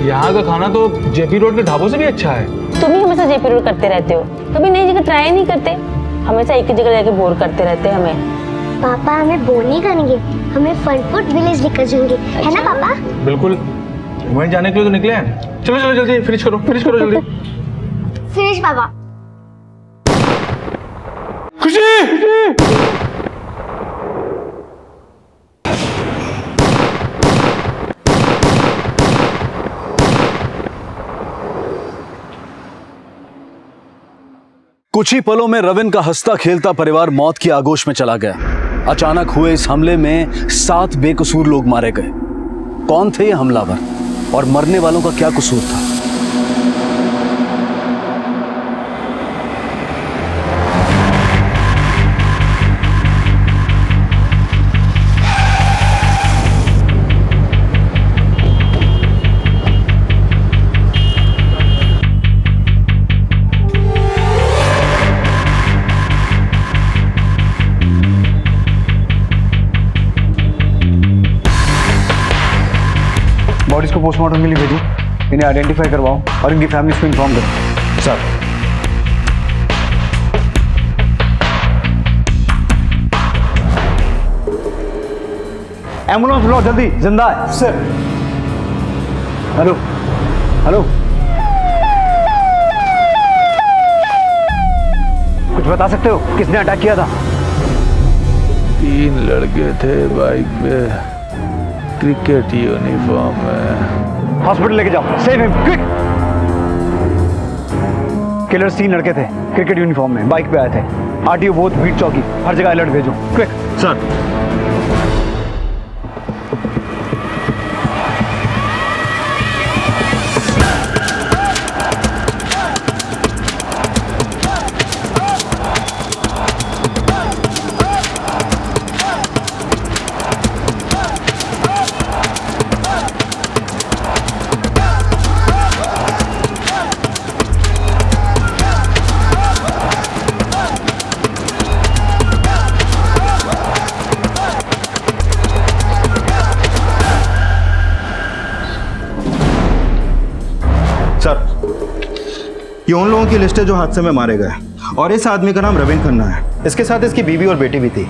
यहाँ का खाना तो जेपी रोड के ढाबों से भी अच्छा है। तुम ही हमेशा जेपी रोड करते रहते हो, कभी नई जगह ट्राई नहीं करते, हमेशा एक ही जगह जाके बोर करते रहते हैं हमें। पापा हमें बोर नहीं करेंगे, हमें फन फूड विलेज लेकर जाएंगे, है ना पापा? बिल्कुल, वहीं जाने के लिए तो निकले हैं। चलो चलो जल्दी फिनिश करो जल्दी। फिनिश पापा। खुशी। कुछ ही पलों में रविन का हंसता खेलता परिवार मौत की आगोश में चला गया। अचानक हुए इस हमले में 7 बेकसूर लोग मारे गए। कौन थे ये हमलावर और मरने वालों का क्या कसूर था? बॉडीज को पोस्टमार्टम के लिए भेजो, इन्हें आइडेंटिफाई करवाओ और इनकी फैमिलीज को इन्फॉर्म करो। सर। एम्बुलेंस बुलाओ जल्दी, जिंदा है। सर। हेलो हेलो, कुछ बता सकते हो किसने अटैक किया था? 3 लड़के थे बाइक पे, क्रिकेट यूनिफॉर्म में। हॉस्पिटल लेके जाओ, सेव हिम क्विक। किलर्स 3 लड़के थे, क्रिकेट यूनिफॉर्म में, बाइक पे आए थे। आरटीओ बोथ, बीट चौकी, हर जगह अलर्ट भेजो, क्विक। सर। ये उन लोगों की लिस्ट है जो हादसे में मारे गए, और इस आदमी का नाम रविन खन्ना है। इसके साथ इसकी बीवी और बेटी भी थी।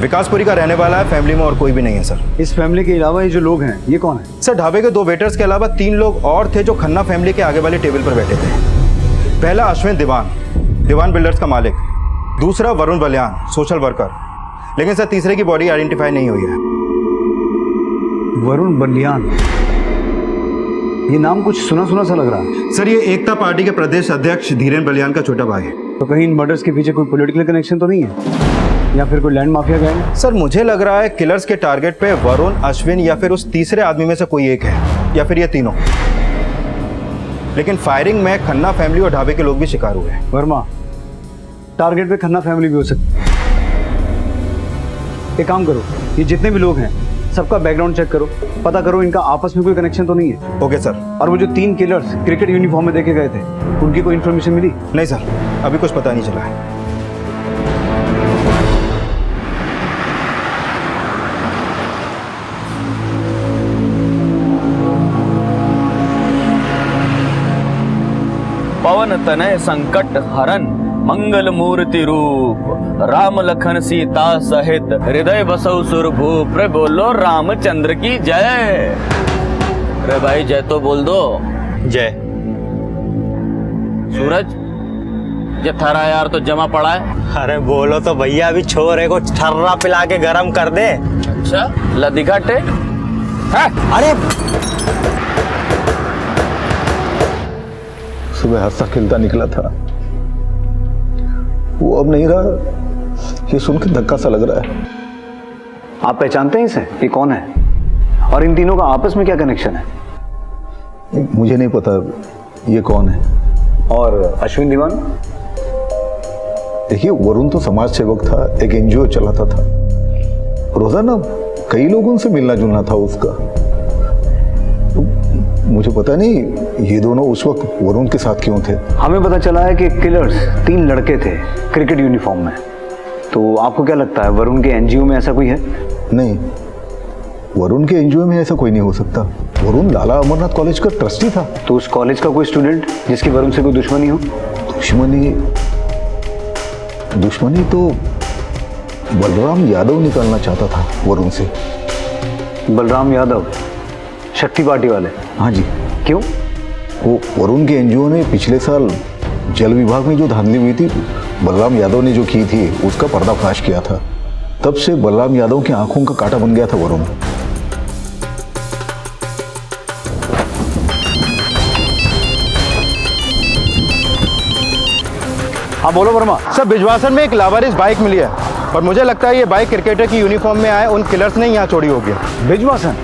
विकासपुरी का रहने वाला है, फैमिली में और कोई भी नहीं है सर। इस फैमिली के अलावा ये जो लोग हैं ये कौन है? सर ढाबे के 2 वेटर्स के अलावा 3 लोग और थे जो खन्ना फैमिली के आगे वाले टेबल पर बैठे थे। पहला अश्विन दीवान, दीवान बिल्डर्स का मालिक। दूसरा वरुण बलियान, सोशल वर्कर। लेकिन सर तीसरे की बॉडी आइडेंटिफाई नहीं हुई है। वरुण बलियान, ये नाम कुछ सुना सुना सा लग रहा है। सर ये एकता पार्टी के प्रदेश अध्यक्ष धीरेन बलियान का छोटा भाई है। तो कहीं इन मर्डर्स के पीछे कोई पॉलिटिकल कनेक्शन तो नहीं है, या फिर कोई लैंड माफिया गैंग है? सर मुझे लग रहा है किलर्स के टारगेट पे वरुण, अश्विन या फिर उस तीसरे आदमी में से कोई एक है, या फिर ये तीनों। लेकिन फायरिंग में खन्ना फैमिली और ढाबे के लोग भी शिकार हुए हैं। वर्मा, टारगेट पे खन्ना फैमिली भी हो सकती है। एक काम करो, ये जितने भी लोग हैं सबका बैकग्राउंड चेक करो, पता करो इनका आपस में कोई कनेक्शन तो नहीं है। Okay sir. और वो जो 3 किलर्स क्रिकेट यूनिफॉर्म में देखे गए थे, उनकी कोई इन्फॉर्मेशन मिली? नहीं सर, अभी कुछ पता नहीं चला है। पवन तनय संकट हरन मंगल मूर्ति रूप, राम लखन सीता सहित हृदय बसौ सुरभूप। रे बोलो रामचंद्र की जय। रे भाई जय तो बोल दो। जय। सूरज, ये थारा यार तो जमा पड़ा है। अरे बोलो तो भैया, अभी छोरे को ठर्रा पिला के गरम कर दे। अच्छा लदिका टेक। अरे सुबह हंसता खिलता निकला था, वो अब नहीं रहा। ये सुन के धक्का सा लग रहा है। आप पहचानते हैं इसे? ये कौन है और इन तीनों का आपस में क्या कनेक्शन है? मुझे नहीं पता ये कौन है। और अश्विन दीवान? देखिए वरुण तो समाज सेवक था, एक एनजीओ चलाता था, रोजाना कई लोगों से मिलना जुलना था उसका। तो मुझे पता नहीं ये दोनों उस वक्त वरुण के साथ क्यों थे। हमें पता चला है कि किलर्स 3 लड़के थे क्रिकेट यूनिफॉर्म में। तो आपको क्या लगता है वरुण के एनजीओ में ऐसा कोई है? नहीं, वरुण के एनजीओ में ऐसा कोई नहीं हो सकता। वरुण लाला अमरनाथ कॉलेज का ट्रस्टी था। तो उस कॉलेज का कोई स्टूडेंट जिसकी वरुण से कोई दुश्मनी हो? दुश्मनी तो बलराम यादव निकालना चाहता था वरुण से। बलराम यादव, शक्ति पार्टी वाले? हाँ जी। क्यों? वो वरुण के एनजीओ ने पिछले साल जल विभाग में जो धांधली हुई थी, बलराम यादव ने जो की थी, उसका पर्दाफाश किया था। तब से बलराम यादव की आंखों का कांटा बन गया था वरुण। हाँ बोलो वर्मा। सर बिजवासन में एक लावारिस बाइक मिली है और मुझे लगता है ये बाइक क्रिकेटर की यूनिफॉर्म में आए उन किलर्स ने यहाँ चोरी होगी। बिजवासन?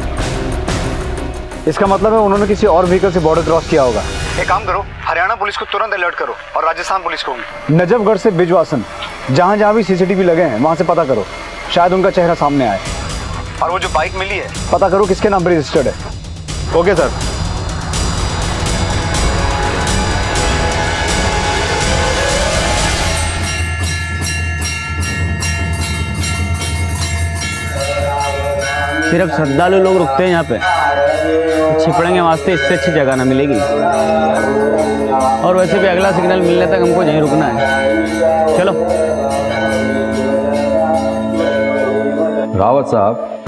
इसका मतलब है उन्होंने किसी और व्हीकल से बॉर्डर क्रॉस किया होगा। एक काम करो, हरियाणा पुलिस को तुरंत अलर्ट करो और राजस्थान पुलिस को भी। नजफगढ़ से बिजवासन, जहां जहां भी सीसीटीवी लगे हैं वहां से पता करो, शायद उनका चेहरा सामने आए। और वो जो बाइक मिली है पता करो किसके नाम पर रजिस्टर्ड है। Okay sir. सिर्फ श्रद्धालु लोग रुकते हैं यहाँ पे, छिपड़ेंगे वास्ते इससे अच्छी जगह ना मिलेगी। और वैसे भी अगला सिग्नल मिलने तक हमको यहीं रुकना है। चलो। रावत साहब,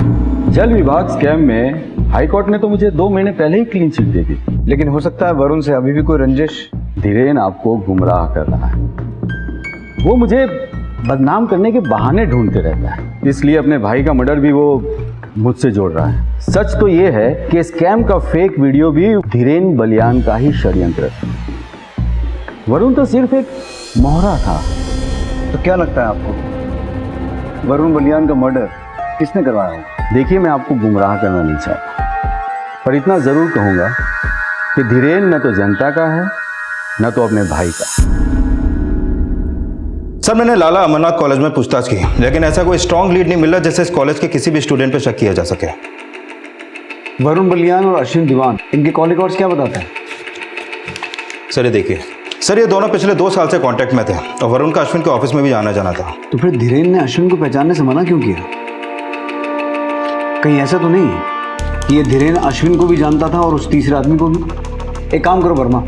जल विभाग स्कैम में हाईकोर्ट ने तो मुझे 2 महीने पहले ही क्लीन चिट दे दी। लेकिन हो सकता है वरुण से अभी भी कोई रंजिश। धीरेन आपको गुमराह कर रहा है। वो मुझे बदनाम करने के बहाने ढूंढते रहता है, इसलिए अपने भाई का मर्डर भी वो मुझसे जोड़ रहा है। सच तो ये है कि स्कैम का फेक वीडियो भी धीरेन बलियान का ही षड्यंत्र है। वरुण तो सिर्फ एक मोहरा था। तो क्या लगता है आपको वरुण बलियान का मर्डर किसने करवाया है? देखिए, मैं आपको गुमराह करना नहीं चाहता, पर इतना जरूर कहूंगा कि धीरेन न तो जनता का है न तो अपने भाई का। सर मैंने लाला अमरनाथ कॉलेज में पूछताछ की, लेकिन ऐसा कोई स्ट्रॉन्ग लीड नहीं मिला जिससे इस कॉलेज के किसी भी स्टूडेंट पर शक किया जा सके। वरुण बलियान और अश्विन दीवान, इनके कॉल रिकॉर्ड्स क्या बताते हैं? सर ये देखिए, सर ये दोनों पिछले 2 साल से कांटेक्ट में थे और वरुण का अश्विन के ऑफिस में भी आना जाना था। तो फिर धीरेन ने अश्विन को पहचानने से मना क्यों किया? कहीं ऐसा तो नहीं कि ये धीरेन अश्विन को भी जानता था और उस तीसरे आदमी को भी? एक काम करो वर्मा,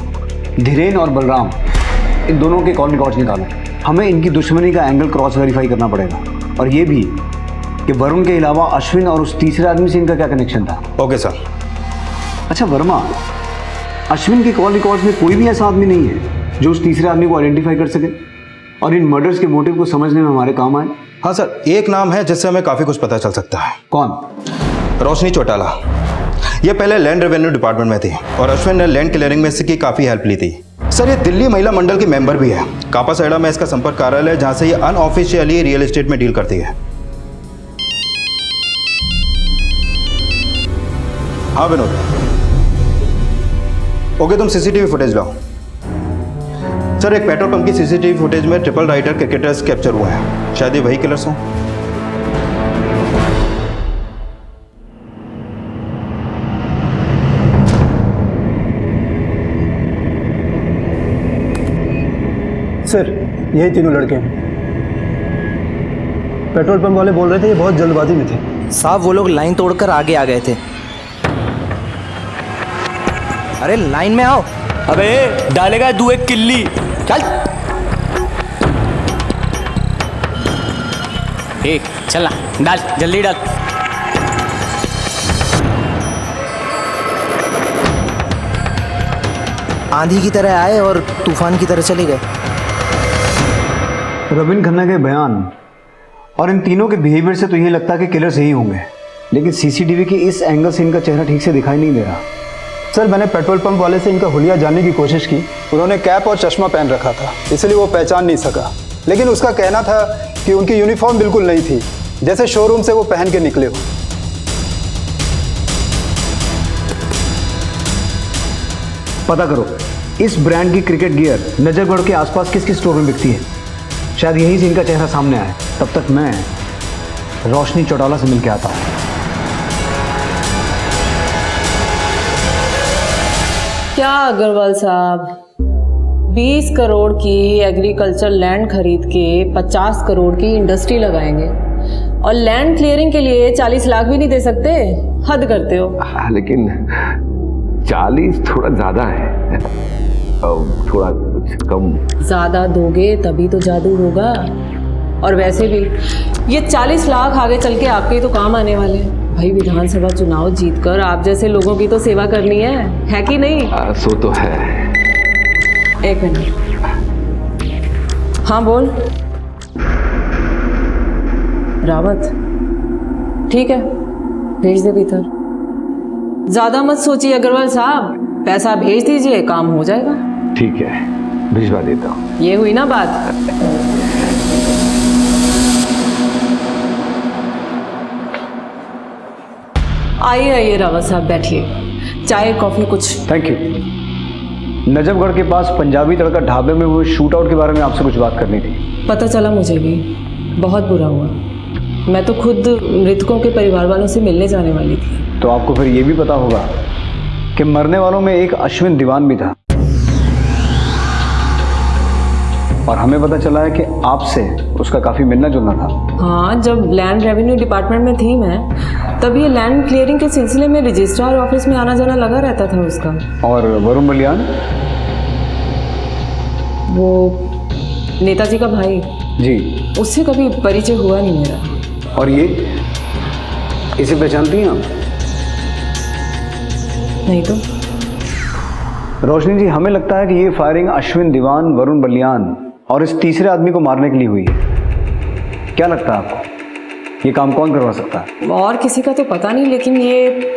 धीरेन और बलराम, इन दोनों के कॉल रिकॉर्ड्स निकालो। हमें इनकी दुश्मनी का एंगल क्रॉस वेरीफाई करना पड़ेगा, और ये भी कि वरुण के अलावा अश्विन और उस तीसरे आदमी से इनका क्या कनेक्शन था। Okay sir. अच्छा वर्मा, अश्विन के कॉल रिकॉर्ड्स में कोई भी ऐसा आदमी नहीं है जो उस तीसरे आदमी को आइडेंटिफाई कर सके और इन मर्डर्स के मोटिव को समझने में हमारे काम आए? हाँ सर, एक नाम है जिससे हमें काफ़ी कुछ पता चल सकता है। कौन? रोशनी चौटाला। ये पहले लैंड रेवेन्यू डिपार्टमेंट में थी और अश्विन ने लैंड क्लियरिंग में इसकी काफ़ी हेल्प ली थी। सर, ये दिल्ली महिला मंडल की मेंबर भी है। कापासाइडा में इसका संपर्क कार्यालय है, जहाँ से ये अनऑफिशियली रियल एस्टेट में डील करती है। हाँ विनोद, ओके, तुम सीसीटीवी फुटेज लाओ। सर, एक पेट्रोल पंप की सीसीटीवी फुटेज में ट्रिपल राइडर क्रिकेटर्स कैप्चर हुए हैं। शायद ये वही किलर्स हों। सर, यही तीनों लड़के हैं। पेट्रोल पंप वाले बोल रहे थे ये बहुत जल्दबाजी में थे। साहब, वो लोग लाइन तोड़कर आगे आ गए थे। अरे लाइन में आओ। अबे डालेगा तू एक किल्ली। चल एक चल ना, डाल जल्दी डाल। आंधी की तरह आए और तूफान की तरह चले गए। रविंद्र खन्ना के बयान और इन तीनों के बिहेवियर से तो यही लगता है कि किलर्स यही होंगे, लेकिन सीसीटीवी की इस एंगल से इनका चेहरा ठीक से दिखाई नहीं दे रहा। सर, मैंने पेट्रोल पंप वाले से इनका हुलिया जानने की कोशिश की। उन्होंने कैप और चश्मा पहन रखा था, इसलिए वो पहचान नहीं सका। लेकिन उसका कहना था कि उनकी यूनिफॉर्म बिल्कुल नहीं थी, जैसे शोरूम से वो पहन के निकले हो। पता करो इस ब्रांड की क्रिकेट गियर नजरगढ़ के आसपास किस किस स्टोर में बिकती है। शायद यहीं से इनका चेहरा सामने आए। तब तक मैं रोशनी चौटाला से मिलकर आता हूं। क्या अग्रवाल साहब, 20 करोड़ की एग्रीकल्चर लैंड खरीद के 50 करोड़ की इंडस्ट्री लगाएंगे और लैंड क्लियरिंग के लिए 40 लाख भी नहीं दे सकते? हद करते हो। लेकिन 40 थोड़ा ज्यादा है, थोड़ा कुछ कम। ज्यादा दोगे तभी तो जादू होगा। और वैसे भी ये 40 लाख आगे चल के आपके ही तो काम आने वाले हैं। भाई, विधानसभा चुनाव जीतकर आप जैसे लोगों की तो सेवा करनी है कि नहीं? सो तो है। एक मिनट। हाँ बोल। रावत, ठीक है, भेज दे भीतर। ज्यादा मत सोचिए अग्रवाल साहब, पैसा भेज दीजिए, काम हो जाएगा। ठीक है, भिजवा देता हूँ। ये हुई ना बात। आइए आइए रावत साहब, बैठिए। चाय कॉफी कुछ? Thank you. नजफगढ़ के पास पंजाबी तड़का ढाबे में हुए शूट आउट के बारे में आपसे कुछ बात करनी थी। पता चला मुझे भी, बहुत बुरा हुआ। मैं तो खुद मृतकों के परिवार वालों से मिलने जाने वाली थी। तो आपको फिर ये भी पता होगा कि मरने वालों में एक अश्विन दीवान भी था, और हमें पता चला है कि आपसे उसका काफी मिलना जुलना था। हाँ, जब लैंड रेवेन्यू डिपार्टमेंट में थी मैं, तब ये लैंड क्लियरिंग के सिलसिले में रजिस्ट्रार ऑफिस में आना जाना लगा रहता था उसका। और वरुण बलियान? वो नेताजी का भाई जी, उससे कभी परिचय हुआ नहीं मेरा। और ये इसे पहचानती हैं आप? नहीं तो। रोशनी जी, हमें लगता है कि ये फायरिंग अश्विन दीवान, वरुण बलियान और इस तीसरे आदमी को मारने के लिए हुई है। क्या लगता है आपको, ये काम कौन करवा सकता है? और किसी का तो पता नहीं, लेकिन ये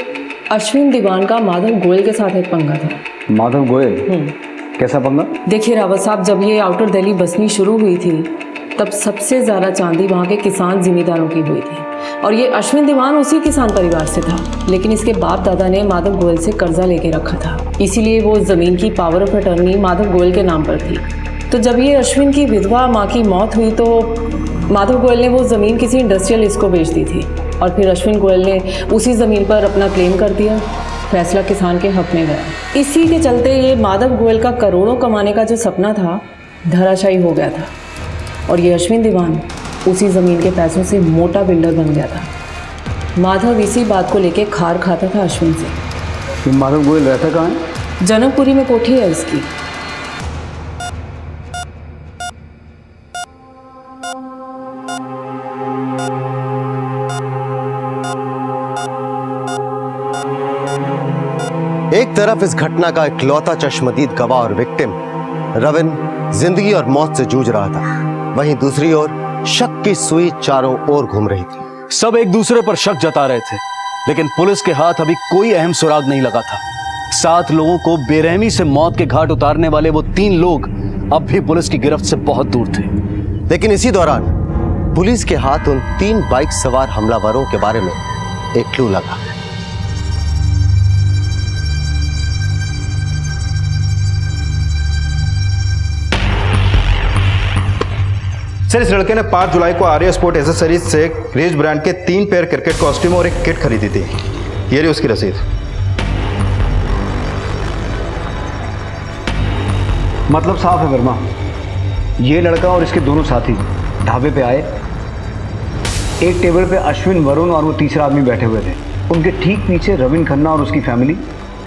अश्विन दीवान का माधव गोयल के साथ एक पंगा था। माधव गोयल? कैसा पंगा? देखिए रावत साहब, जब ये आउटर दिल्ली बसनी शुरू हुई थी, तब सबसे ज़्यादा चांदी वहाँ के किसान जिमींदारों की हुई थी, और ये अश्विन दीवान उसी किसान परिवार से था। लेकिन इसके बाप दादा ने माधव गोयल से कर्जा लेके रखा था, इसीलिए वो ज़मीन की power of attorney Madhav Goyal के नाम पर थी। तो जब ये अश्विन की विधवा माँ की मौत हुई, तो माधव गोयल ने वो ज़मीन किसी इंडस्ट्रियलिस्ट को बेच दी थी, और फिर अश्विन गोयल ने उसी ज़मीन पर अपना क्लेम कर दिया। फैसला किसान के हक में गया। इसी के चलते ये माधव गोयल का करोड़ों कमाने का जो सपना था, धराशायी हो गया था, और ये अश्विन दीवान उसी ज़मीन के पैसों से मोटा बिल्डर बन गया था। माधव इसी बात को लेके खार खाता था अश्विन से। माधव गोयल रहता कहाँ है? जनकपुरी में कोठी है इसकी। एक तरफ इस घटना का इकलौता चश्मदीद गवाह और विक्टिम रविन जिंदगी और मौत से जूझ रहा था, वहीं दूसरी ओर शक की सुई चारों ओर घूम रही थी। सब एक दूसरे पर शक जता रहे थे, लेकिन पुलिस के हाथ अभी कोई अहम सुराग नहीं लगा था। 7 लोगों को बेरहमी से मौत के घाट उतारने वाले वो 3 लोग अब भी पुलिस की गिरफ्त से बहुत दूर थे। लेकिन इसी दौरान पुलिस के हाथ उन 3 बाइक सवार हमलावरों के बारे में एक क्लू लगा। सर, इस लड़के ने 5 जुलाई को आर्या स्पोर्ट एसेसरीज से रेज ब्रांड के 3 पेयर क्रिकेट कॉस्ट्यूम और एक किट खरीदी थी। ये रही उसकी रसीद। मतलब साफ है वर्मा, ये लड़का और इसके दोनों साथी ढाबे पे आए। एक टेबल पे अश्विन, वरुण और वो तीसरा आदमी बैठे हुए थे। उनके ठीक पीछे रविन खन्ना और उसकी फैमिली,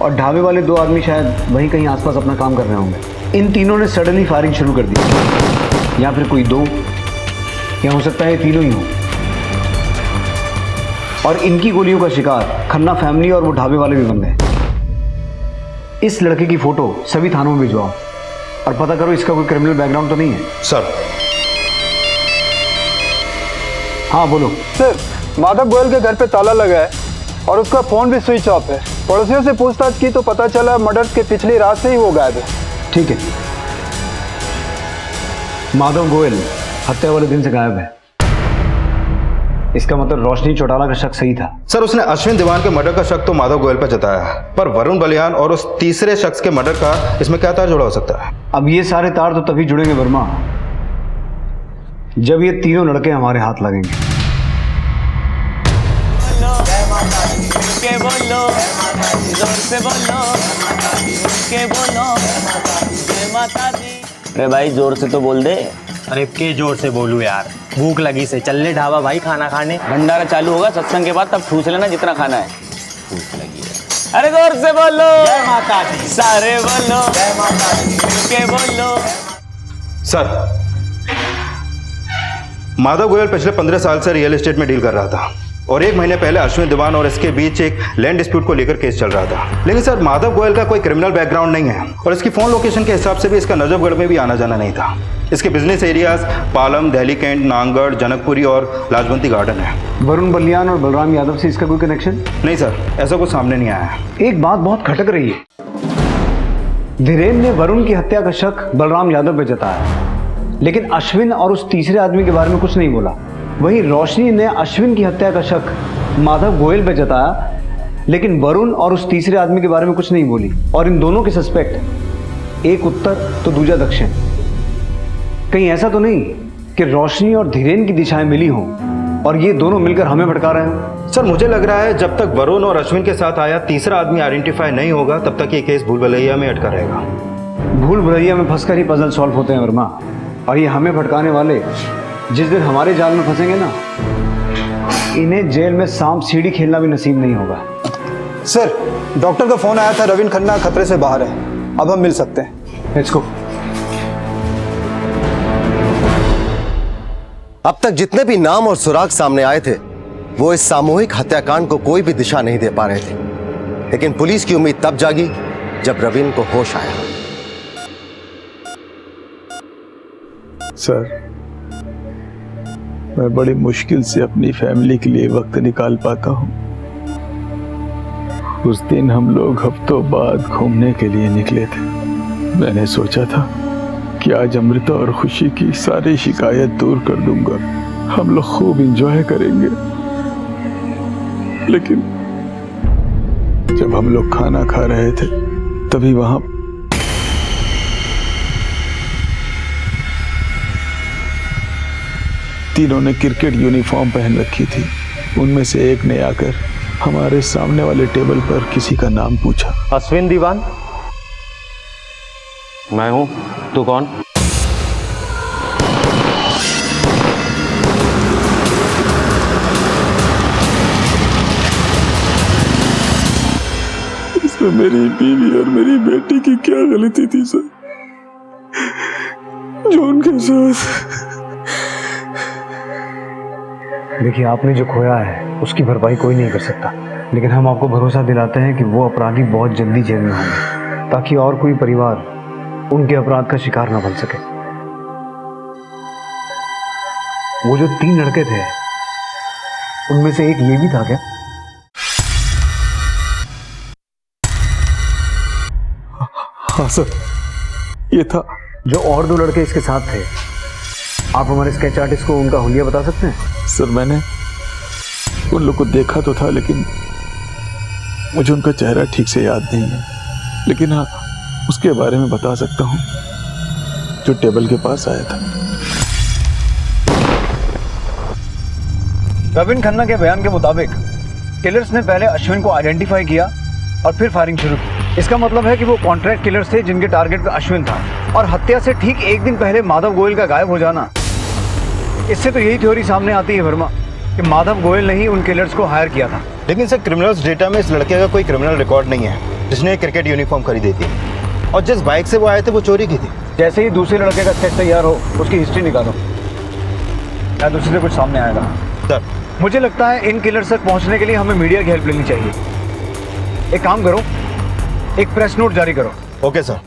और ढाबे वाले 2 आदमी शायद वहीं कहीं आसपास अपना काम कर रहे होंगे। इन तीनों ने सडनली फायरिंग शुरू कर दी, या फिर कोई 2, या हो सकता है ये तीनों ही हो। और इनकी गोलियों का शिकार खन्ना फैमिली और वो ढाबे वाले भी बन गए। इस लड़के की फोटो सभी थानों में भिजवाओ और पता करो इसका कोई क्रिमिनल बैकग्राउंड तो नहीं है। सर। हाँ बोलो सर। माधव गोयल के घर पे ताला लगा है और उसका फोन भी स्विच ऑफ है। पड़ोसियों से पूछताछ की तो पता चला मर्डर के पिछली रात से ही वो गायब है। ठीक है, माधव गोयल हत्या वाले दिन से गायब है। इसका मतलब रोशनी चौटाला का शक सही था। सर, उसने अश्विन दीवान के मर्डर का शक तो माधव गोयल पर जताया है, पर वरुण बलियान और उस तीसरे शख्स के मर्डर का इसमें क्या तार जुड़ा हो सकता है? अब ये सारे तार तो तभी जुड़ेंगे वर्मा, जब ये तीनों लड़के हमारे हाथ लगेंगे। बोलो, जोर से बोलो, के बोलो, जय माता दी। अरे भाई जोर से तो बोल दे। अरे के जोर से बोलूं यार, भूख लगी से। चल ले ढाबा भाई खाना खाने। भंडारा चालू होगा सत्संग के बाद, तब ठूस लेना जितना खाना है। भूख लगी है। अरे जोर से बोलो, जय माता दी। सारे बोलो, जय माता दी। के बोलो। सर, माधव गोयल पिछले 15 साल से रियल एस्टेट में डील कर रहा था और 1 महीने पहले अश्विन दीवान और इसके बीच एक लैंड डिस्प्यूट को लेकर केस चल रहा था। लेकिन सर, माधव गोयल का कोई क्रिमिनल बैकग्राउंड नहीं है और इसकी फोन लोकेशन के हिसाब से भी इसका नजफगढ़ में भी आना जाना नहीं था। इसके business areas Palam, Delhi Cantt, नांगढ़, जनकपुरी और लाजवंती गार्डन है। वरुण बलियान और बलराम यादव से इसका कोई कनेक्शन? नहीं सर, ऐसा कुछ सामने नहीं आया है। एक बात बहुत खटक रही है। धीरेन ने वरुण की हत्या का शक बलराम यादव पर जताया, लेकिन अश्विन और उस तीसरे आदमी के बारे में कुछ नहीं बोला। वहीं रोशनी ने अश्विन की हत्या का शक माधव गोयल पर जताया, लेकिन वरुण और उस तीसरे आदमी के बारे में कुछ नहीं बोली। और इन दोनों के सस्पेक्ट एक उत्तर तो दूसरा दक्षिण। कहीं ऐसा तो नहीं कि रोशनी और धीरेन की दिशाएं मिली हों और ये दोनों मिलकर हमें भटका रहे हो? सर, मुझे लग रहा है जब तक वरुण और अश्विन के साथ आया तीसरा आदमी आइडेंटिफाई नहीं होगा, तब तक ये केस भूल भुलैया में अटका रहेगा। भूल भुलैया में फंसकर ही पजल सॉल्व होते हैं वर्मा, और ये हमें भटकाने वाले जिस दिन हमारे जाल में फंसेंगे ना, इन्हें जेल में सांप सीढ़ी खेलना भी नसीब नहीं होगा। सर, डॉक्टर का फोन आया था, रविन खन्ना खतरे से बाहर है। अब हम मिल सकते हैं। Let's go. अब तक जितने भी नाम और सुराग सामने आए थे, वो इस सामूहिक हत्याकांड को कोई भी दिशा नहीं दे पा रहे थे। लेकिन पुलिस की उम्मीद तब जागी जब रविन को होश आया। सर, मैं बड़ी मुश्किल से अपनी फैमिली के लिए वक्त निकाल पाता हूँ। उस दिन हम लोग हफ्तों बाद घूमने के लिए निकले थे। मैंने सोचा था कि आज अमृता और खुशी की सारी शिकायत दूर कर दूंगा, हम लोग खूब एंजॉय करेंगे। लेकिन जब हम लोग खाना खा रहे थे, तभी वहां तीनों ने क्रिकेट यूनिफॉर्म पहन रखी थी। उनमें से एक ने आकर हमारे सामने वाले टेबल पर किसी का नाम पूछा। अश्विन दीवान? मैं हूं। तू कौन? इसमें मेरी बीवी और मेरी बेटी की क्या गलती थी सर, जो उनके साथ। देखिए, आपने जो खोया है उसकी भरपाई कोई नहीं कर सकता, लेकिन हम आपको भरोसा दिलाते हैं कि वो अपराधी बहुत जल्दी जेल में होंगे, ताकि और कोई परिवार उनके अपराध का शिकार न बन सके। वो जो 3 लड़के थे उनमें से एक ये भी था क्या? हाँ सर, ये था। जो और 2 लड़के इसके साथ थे, आप हमारे स्केच आर्टिस्ट को उनका हुलिया बता सकते हैं? सर मैंने उन लोग को देखा तो था, लेकिन मुझे उनका चेहरा ठीक से याद नहीं है। लेकिन हाँ, उसके बारे में बता सकता हूँ जो टेबल के पास आया था। प्रवीण खन्ना के बयान के मुताबिक किलर्स ने पहले अश्विन को आइडेंटिफाई किया और फिर फायरिंग शुरू की। इसका मतलब है कि वो कॉन्ट्रैक्ट किलर्स थे जिनके टारगेट पे अश्विन था, और हत्या से ठीक 1 दिन पहले माधव गोयल का गायब हो जाना। इससे तो यही थ्योरी सामने आती है वर्मा कि माधव गोयल ने ही उन किलर्स को हायर किया था। लेकिन सर, क्रिमिनल्स डेटा में इस लड़के का कोई क्रिमिनल रिकॉर्ड नहीं है जिसने क्रिकेट यूनिफॉर्म खरीदी थी, और जिस बाइक से वो आए थे वो चोरी की थी। जैसे ही दूसरे लड़के का स्केच तैयार हो, उसकी हिस्ट्री निकालो, या दूसरे से कुछ सामने आएगा। सर, मुझे लगता है इन किलर्स तक पहुंचने के लिए हमें मीडिया की हेल्प लेनी चाहिए। एक काम करो, एक प्रेस नोट जारी करो। Okay sir.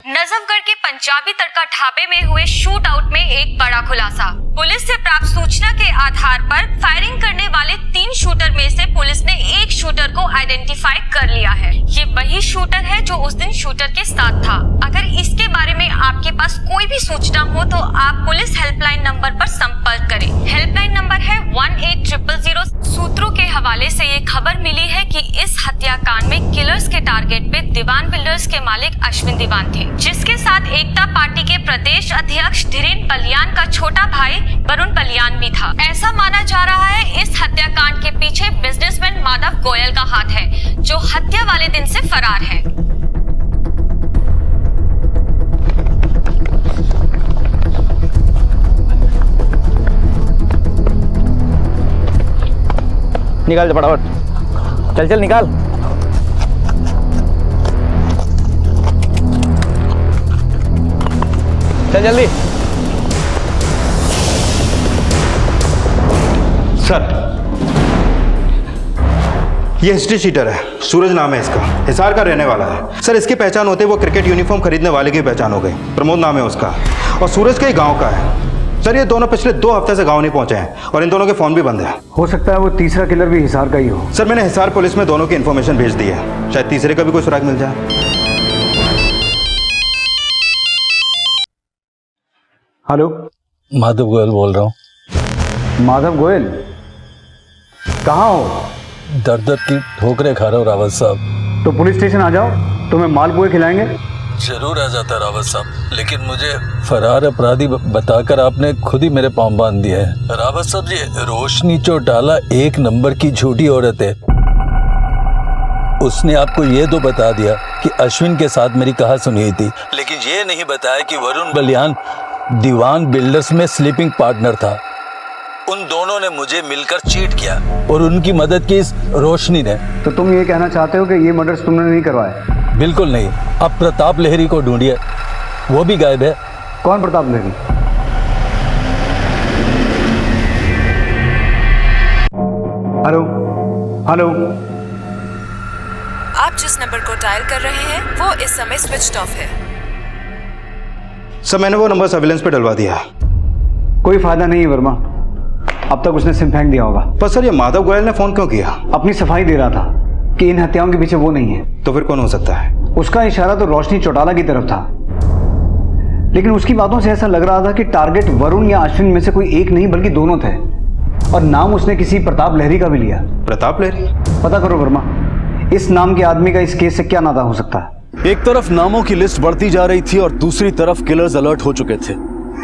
नजफगढ़ के पंजाबी तड़का ढाबे में हुए शूट आउट में एक बड़ा खुलासा। पुलिस से प्राप्त सूचना के आधार पर फायरिंग करने वाले 3 शूटर में से पुलिस ने एक शूटर को आइडेंटिफाई कर लिया है। ये वही शूटर है जो उस दिन शूटर के साथ था। अगर इसके बारे में आपके पास कोई भी सूचना हो तो आप पुलिस हेल्पलाइन नंबर पर संपर्क करें। हेल्पलाइन नंबर है 18000। सूत्रों के हवाले से ये खबर मिली है कि इस हत्याकांड में किलर्स के टारगेट पे दीवान बिल्डर्स के मालिक अश्विन दीवान थे, जिसके साथ एकता पार्टी के प्रदेश अध्यक्ष धीरेन बलियान का छोटा भाई वरुण बलियान भी था। ऐसा माना जा रहा है इस हत्याकांड के पीछे बिजनेसमैन माधव गोयल का हाथ है, जो हत्या वाले दिन से फरार है। निकाल फटाफट, चल चल निकाल। चल जल्दी। सर, ये हिस्ट्री शीटर है, सूरज नाम है इसका, हिसार का रहने वाला है। सर, इसकी पहचान होते वो क्रिकेट यूनिफॉर्म खरीदने वाले की पहचान हो गई। प्रमोद नाम है उसका, और सूरज के ही गांव का है। सर, ये दोनों पिछले 2 हफ्ते से गांव नहीं पहुंचे हैं, और इन दोनों के फोन भी बंद है। हो सकता है वो तीसरा किलर भी हिसार का ही हो। सर, मैंने हिसार पुलिस में दोनों की इन्फॉर्मेशन भेज दी है, शायद तीसरे का भी कोई सुराग मिल जाए। हेलो, माधव गोयल बोल रहा हूँ। माधव गोयल, कहाँ हो? दर दर की ठोकरें खा रहा हूँ रावत साहब। तो पुलिस स्टेशन आ जाओ, तुम्हें मालपुए खिलाएंगे। जरूर आ जाता रावत साहब, लेकिन मुझे फरार अपराधी बताकर आपने खुद ही मेरे पांव बांध दिए हैं। रावत साहब, ये रोशनी चौटाला 1 नंबर की झूठी औरत है। उसने आपको ये तो बता दिया कि अश्विन के साथ मेरी कहा सुनी हुई थी, लेकिन ये नहीं बताया कि वरुण बलियान दीवान बिल्डर्स में स्लीपिंग पार्टनर था। उन दोनों ने मुझे मिलकर चीट किया और उनकी मदद की इस रोशनी ने। तो तुम ये कहना चाहते हो कि ये मर्डर्स तुमने नहीं करवाए? बिल्कुल नहीं। अब प्रताप लहरी को ढूंढिए, वो भी गायब है। कौन प्रताप लहरी? हेलो हेलो, आप जिस नंबर को डायल कर रहे हैं वो इस समय स्विच्ड ऑफ है। सर, मैंने वो नंबर सर्विलेंस पे डलवा दिया है। कोई फायदा नहीं है वर्मा, अब तक उसने सिम फेंक दिया होगा। पर सर, ये माधव गोयल ने फोन क्यों किया? अपनी सफाई दे रहा था कि इन हत्याओं के पीछे वो नहीं है। तो फिर कौन हो सकता है? उसका इशारा तो रोशनी चौटाला की तरफ था, लेकिन उसकी बातों से ऐसा लग रहा था कि टारगेट वरुण या अश्विन में से कोई एक नहीं बल्कि दोनों थे, और नाम उसने किसी प्रताप लहरी का भी लिया। प्रताप लहरी? पता करो वर्मा, इस नाम के आदमी का इस केस से क्या नाता हो सकता है। एक तरफ नामों की लिस्ट बढ़ती जा रही थी और दूसरी तरफ किलर्स अलर्ट हो चुके थे।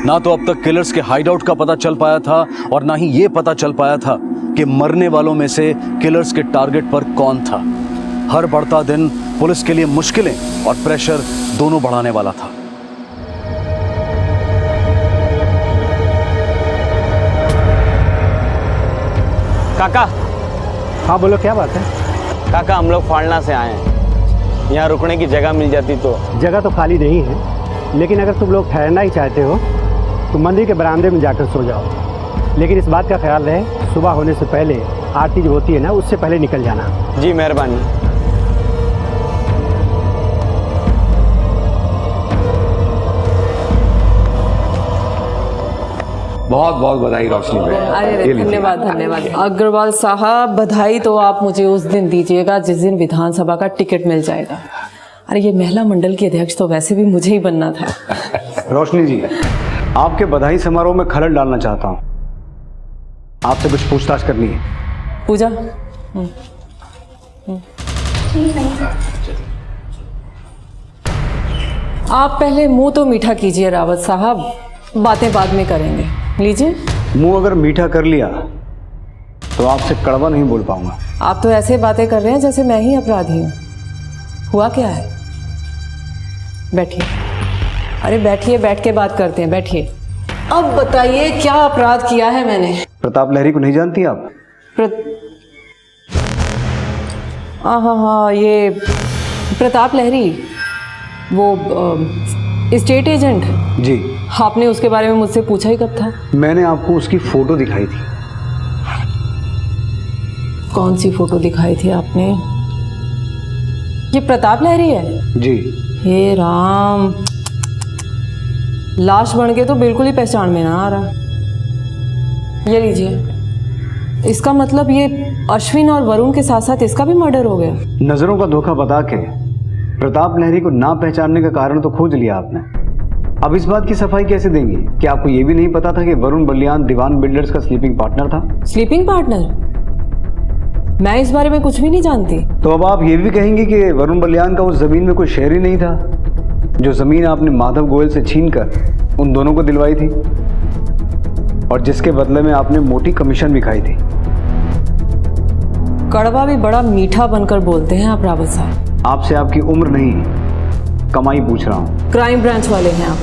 ना तो अब तक किलर्स के हाइडआउट का पता चल पाया था, और ना ही ये पता चल पाया था कि मरने वालों में से किलर्स के टारगेट पर कौन था। हर बढ़ता दिन पुलिस के लिए मुश्किलें और प्रेशर दोनों बढ़ाने वाला था। काका। हाँ बोलो, क्या बात है? काका, हम लोग फाड़ना से आए हैं, यहाँ रुकने की जगह मिल जाती तो। जगह तो खाली नहीं है, लेकिन अगर तुम लोग ठहरना ही चाहते हो तो मंदिर के बरामदे में जाकर सो जाओ। लेकिन इस बात का ख्याल रहे, सुबह होने से पहले आरती जो होती है ना, उससे पहले निकल जाना। जी मेहरबानी। बहुत बहुत बधाई रोशनी भाई। अरे धन्यवाद धन्यवाद अग्रवाल साहब, बधाई तो आप मुझे उस दिन दीजिएगा जिस दिन विधानसभा का टिकट मिल जाएगा। अरे ये महिला मंडल की अध्यक्ष तो वैसे भी मुझे ही बनना था। रोशनी जी, आपके बधाई समारोह में खलल डालना चाहता हूँ। आपसे कुछ पूछताछ करनी है। पूजा आप पहले मुंह तो मीठा कीजिए रावत साहब, बातें बाद में करेंगे। लीजिए। मुंह अगर मीठा कर लिया तो आपसे कड़वा नहीं बोल पाऊंगा। आप तो ऐसे बातें कर रहे हैं जैसे मैं ही अपराधी हूँ। हुआ क्या है? बैठिए। अरे बैठिए, बैठ के बात करते हैं, बैठिए। अब बताइए क्या अपराध किया है मैंने? प्रताप लहरी को नहीं जानती आप? हाँ, ये प्रताप लहरी, वो स्टेट एजेंट। जी। आपने उसके बारे में मुझसे पूछा ही कब था? मैंने आपको उसकी फोटो दिखाई थी। कौन सी फोटो दिखाई थी आपने? ये प्रताप लहरी है? जी। हे राम, लाश बन के तो बिल्कुल ही पहचान में ना आ रहा। ये लीजिए। इसका मतलब ये अश्विन और वरुण के साथ साथ इसका भी मर्डर हो गया। नजरों का धोखा बता के प्रताप लहरी को ना पहचानने का कारण तो खोज लिया आपने। अब इस बात की सफाई कैसे देंगी कि आपको ये भी नहीं पता था कि वरुण बलियान दीवान बिल्डर्स का स्लीपिंग पार्टनर था? Sleeping partner? मैं इस बारे में कुछ भी नहीं जानती। तो अब आप ये भी कहेंगे कि वरुण बलियान का उस जमीन में कोई शेयर ही नहीं था, जो जमीन आपने माधव गोयल से छीनकर उन दोनों को दिलवाई थी और जिसके बदले में आपने मोटी कमीशन भी खाई थी। कड़वा भी बड़ा मीठा बनकर बोलते हैं आप रावत साहब। आपसे आपकी उम्र नहीं, कमाई पूछ रहा हूँ। क्राइम ब्रांच वाले हैं आप।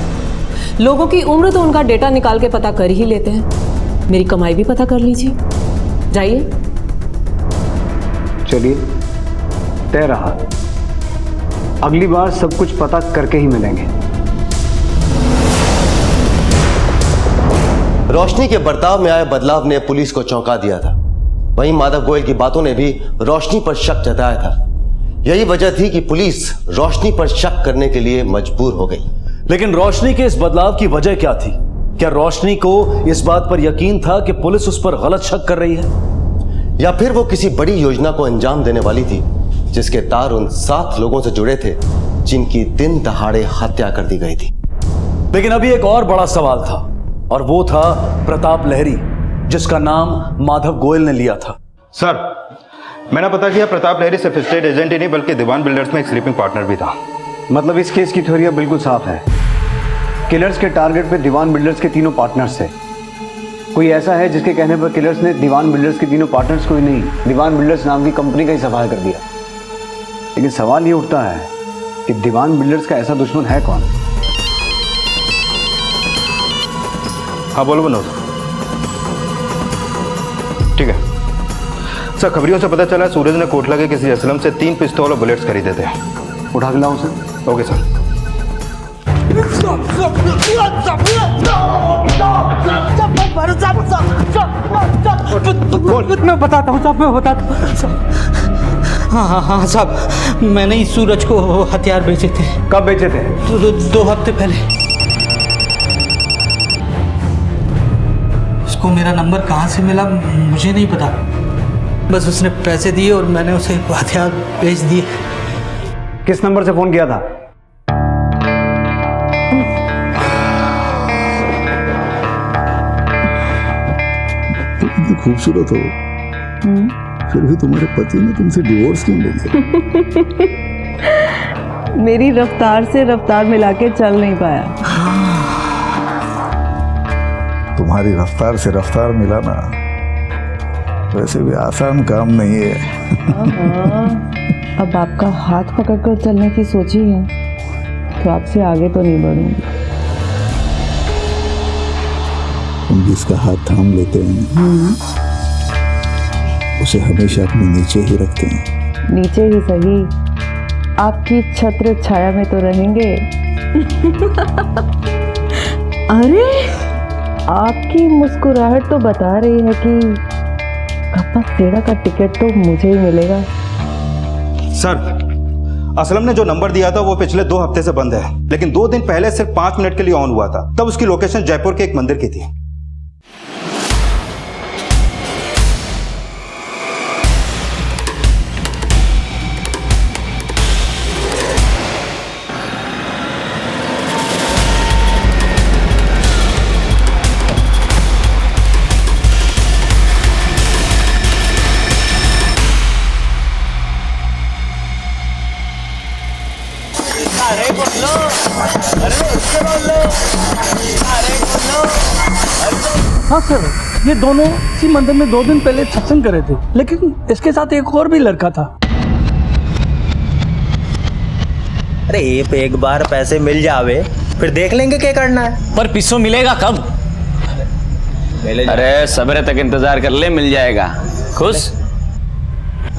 लोगों की उम्र तो उनका डेटा निकाल के पता कर ही लेते हैं। मेरी कमाई भी पता कर लीजिए। जाइए। चलिए, तय रहा। अगली बार सब कुछ पता करके ही मिलेंगे। रोशनी के बर्ताव में आए बदलाव ने पुलिस को चौंका दिया था। वहीं माधव गोयल की बातों ने भी रोशनी पर शक जताया था। यही वजह थी कि पुलिस रोशनी पर शक करने के लिए मजबूर हो गई। लेकिन रोशनी के इस बदलाव की वजह क्या थी? क्या रोशनी को इस बात पर यकीन था कि पुलिस उस पर गलत शक कर रही है, या फिर वो किसी बड़ी योजना को अंजाम देने वाली थी जिसके तार उन 7 लोगों से जुड़े थे जिनकी दिन दहाड़े हत्या कर दी गई थी? लेकिन अभी एक और बड़ा सवाल था, और वो था प्रताप लहरी, जिसका नाम माधव गोयल ने लिया था। सर, मैंने पता किया प्रताप लहरी सिर्फ स्टेट एजेंट ही नहीं बल्कि दीवान बिल्डर्स में एक स्लीपिंग पार्टनर भी था। मतलब इस केस की थ्योरी बिल्कुल साफ है। किलर्स के टारगेट पे दीवान बिल्डर्स के तीनों पार्टनर्स थे। कोई ऐसा है जिसके कहने पर किलर्स ने दीवान बिल्डर्स के तीनों पार्टनर्स को ही नहीं, दीवान बिल्डर्स नाम की कंपनी का ही सफाया कर दिया। लेकिन सवाल ये उठता है कि दीवान बिल्डर्स का ऐसा दुश्मन है कौन? हाँ बोलो विनोद। ठीक है सर, खबरियों से पता चला सूरज ने कोटला के किसी असलम से 3 पिस्तौल और बुलेट्स खरीदे थे। उठा के लाऊं सर? Okay sir. मैं बताता हूँ साहब, मैं बताता हूँ। हाँ साहब, मैंने इस सूरज को हथियार बेचे थे। कब बेचे थे? 2 हफ्ते पहले। उसको मेरा नंबर कहाँ से मिला मुझे नहीं पता, बस उसने पैसे दिए और मैंने उसे हथियार बेच दिए। किस नंबर से फोन किया था? इतनी खूबसूरत हो फिर भी तुम्हारे पति ने तुमसे डिवोर्स क्यों ले लिया? मेरी रफ्तार से रफ्तार मिला के चल नहीं पाया। तुम्हारी रफ्तार से रफ्तार मिलाना वैसे भी आसान काम नहीं है। अब आपका हाथ पकड़कर चलने की सोची है तो आपसे आगे तो नहीं बढ़ूंगी। तुम जिसका हाथ थाम लेते हैं उसे हमेशा अपने नीचे ही रखते हैं। नीचे ही सही, आपकी छत्र छाया में तो रहेंगे। अरे आपकी मुस्कुराहट तो बता रही है कि कप्पा सेड़ा का टिकट तो मुझे ही मिलेगा। सर, असलम ने जो नंबर दिया था वो पिछले 2 हफ्ते से बंद है, लेकिन 2 दिन पहले सिर्फ 5 मिनट के लिए ऑन हुआ था। तब उसकी लोकेशन जयपुर के एक मंदिर की थी। हाँ सर, ये दोनों इसी मंदिर में 2 दिन पहले सत्संग करे थे, लेकिन इसके साथ एक और भी लड़का था। अरे एक बार पैसे मिल जावे फिर देख लेंगे क्या करना है। पर पिस्सो मिलेगा कब? अरे सवेरे तक इंतजार कर ले, मिल जाएगा। खुश?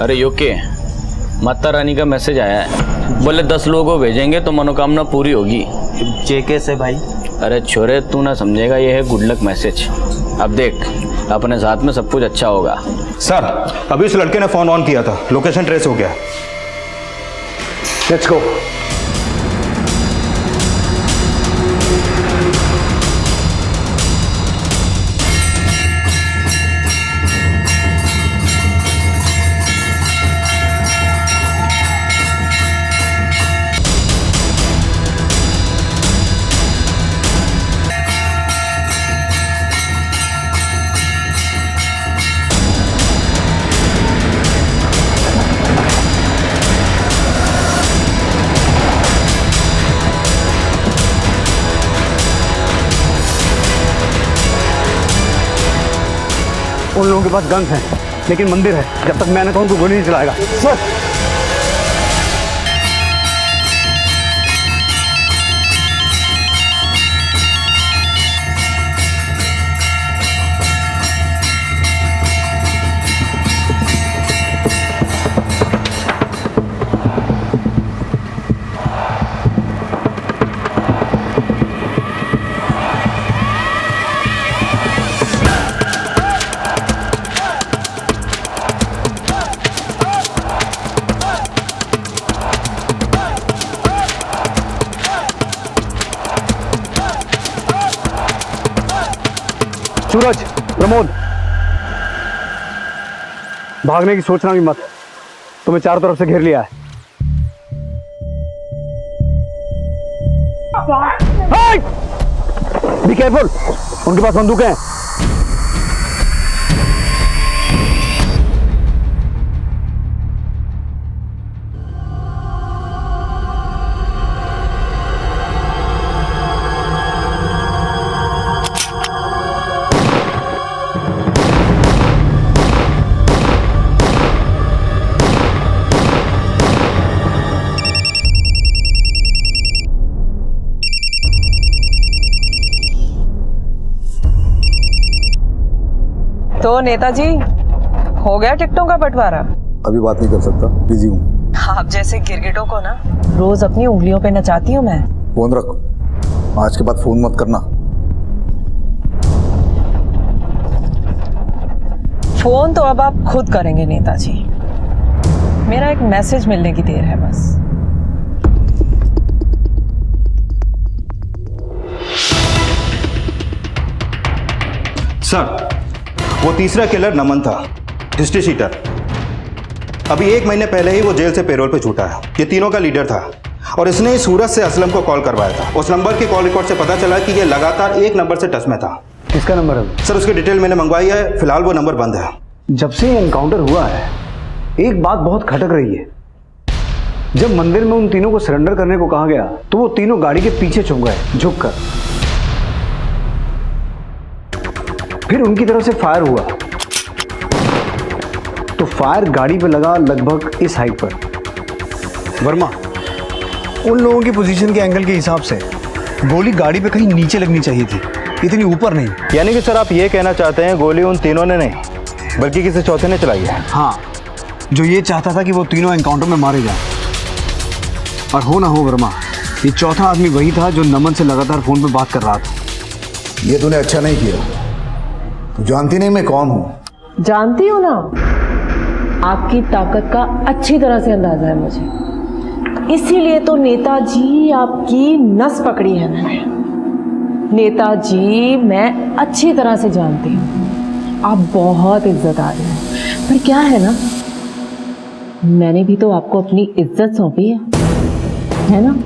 अरे यूके, माता रानी का मैसेज आया है, बोले 10 लोगों को भेजेंगे तो मनोकामना पूरी होगी। जेके से भाई? अरे छोरे तू ना समझेगा, ये है गुड लक मैसेज। अब देख, अपने साथ में सब कुछ अच्छा होगा। सर, अभी उस लड़के ने फोन ऑन किया था, लोकेशन ट्रेस हो गया। Let's go. उन लोगों के पास गन्स हैं, लेकिन मंदिर है, जब तक मैं न कहूं तो गोली नहीं चलाएगा। सर, सूरज, प्रमोद, भागने की सोचना भी मत, तुम्हें चारों तरफ से घेर लिया है। बी केयरफुल, उनके पास बंदूकें हैं। तो नेताजी, हो गया टिकटों का बंटवारा? अभी बात नहीं कर सकता, बिजी हूँ। आप जैसे गिरगिटों को ना रोज अपनी उंगलियों पे नचाती हूँ मैं। फोन रख, आज के बाद फोन मत करना। फोन तो अब आप खुद करेंगे नेताजी, मेरा एक मैसेज मिलने की देर है बस। सर, वो तीसरा किलर नमन था, हिस्ट्री शीटर। अभी 1 महीने पहले ही वो जेल से पेरोल पे छूटा है। ये तीनों का लीडर था और इसने ही सूरज से असलम को कॉल करवाया था। उस नंबर के कॉल रिकॉर्ड से पता चला कि ये लगातार एक नंबर से टच में था। किसका नंबर है सर? उसकी डिटेल मैंने मंगवाई है, फिलहाल वो नंबर बंद है। जब से एनकाउंटर हुआ है, एक बात बहुत खटक रही है। जब मंदिर में उन तीनों को सरेंडर करने को कहा गया तो वो तीनों गाड़ी के पीछे छुप गए, झुककर। फिर उनकी तरफ से फायर हुआ तो फायर गाड़ी पे लगा लगभग इस हाइट पर। वर्मा, उन लोगों की पोजीशन के एंगल के हिसाब से गोली गाड़ी पे कहीं नीचे लगनी चाहिए थी, इतनी ऊपर नहीं। यानी कि सर आप ये कहना चाहते हैं गोली उन तीनों ने नहीं बल्कि किसी चौथे ने चलाई है? हाँ, जो ये चाहता था कि वो तीनों एनकाउंटर में मारे जाएं। और हो ना हो वर्मा, ये चौथा आदमी वही था जो नमन से लगातार फोन पे बात कर रहा था। ये तूने अच्छा नहीं किया। तू जानती नहीं मैं कौन हूं? जानती हो ना, आपकी ताकत का अच्छी तरह से अंदाजा है मुझे, इसीलिए तो नेताजी आपकी नस पकड़ी है मैंने। नेताजी, मैं अच्छी तरह से जानती हूँ आप बहुत इज्जतदार हैं, पर क्या है ना, मैंने भी तो आपको अपनी इज्जत सौंपी है ना?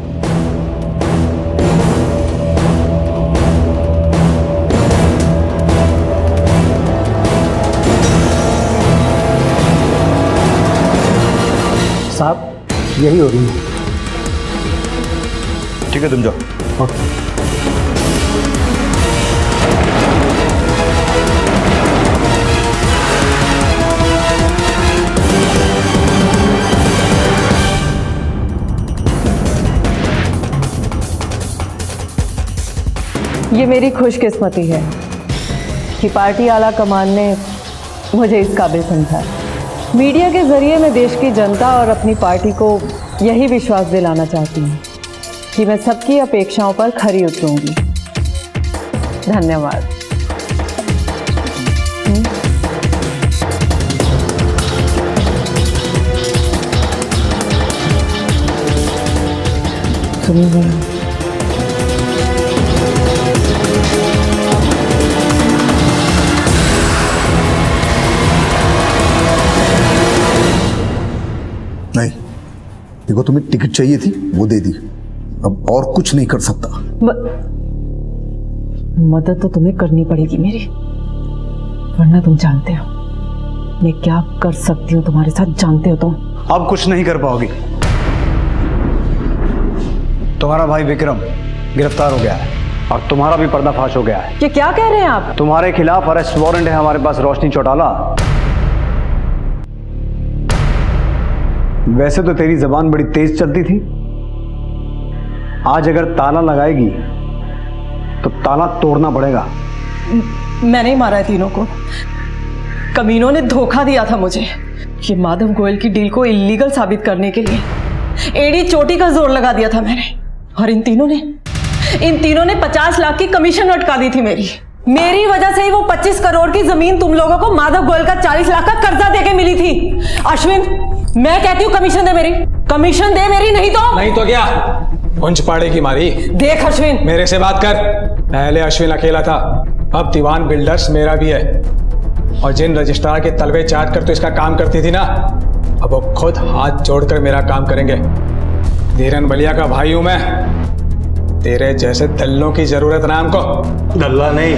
साहब, यही हो रही है। ठीक है, तुम जाओ। ओके। ये मेरी खुशकिस्मती है कि पार्टी आला कमान ने मुझे इस काबिल समझा। मीडिया के जरिए मैं देश की जनता और अपनी पार्टी को यही विश्वास दिलाना चाहती हूँ कि मैं सबकी अपेक्षाओं पर खरी उतरूंगी। धन्यवाद। नहीं, देखो तुम्हें टिकट चाहिए थी, वो दे दी। अब और कुछ नहीं कर सकता। मदद तो तुम्हें करनी पड़ेगी मेरी, वरना तुम जानते हो मैं क्या कर सकती हूँ तुम्हारे साथ, जानते हो तुम। अब कुछ नहीं कर पाओगी। तुम्हारा भाई विक्रम गिरफ्तार हो गया है और तुम्हारा भी पर्दाफाश हो गया है। ये क्या कह रहे हैं आप? तुम्हारे खिलाफ अरेस्ट वारंट है हमारे पास, रोशनी चौटाला। वैसे तो तेरी जबान बड़ी तेज चलती थी, आज अगर ताला लगाएगी तो ताला तोड़ना पड़ेगा। मैंने ही मारा है तीनों को। कमीनों ने धोखा दिया था मुझे। ये माधव गोयल की डील को इलीगल साबित करने के लिए एड़ी चोटी का जोर लगा दिया था मैंने, और इन तीनों ने 50 लाख की कमीशन अटका दी थी मेरी वजह से ही वो 25 करोड़ की जमीन तुम लोगों को माधव गोयल का 40 लाख का कर्जा देके मिली थी। अश्विन, मैं कहती हूँ कमीशन दे मेरी, कमीशन दे मेरी, नहीं तो क्या पुंछ पाड़े की मारी। देख अश्विन, मेरे से बात कर। पहले अश्विन अकेला था, अब दीवान बिल्डर्स मेरा भी है। और जिन रजिस्ट्रार के तलवे चाट कर तो इसका काम करती थी ना, अब वो खुद हाथ जोड़कर मेरा काम करेंगे। धीरन बलिया का भाई हूं मैं, तेरे जैसे दल्लों की जरूरत ना हमको। दल्ला नहीं,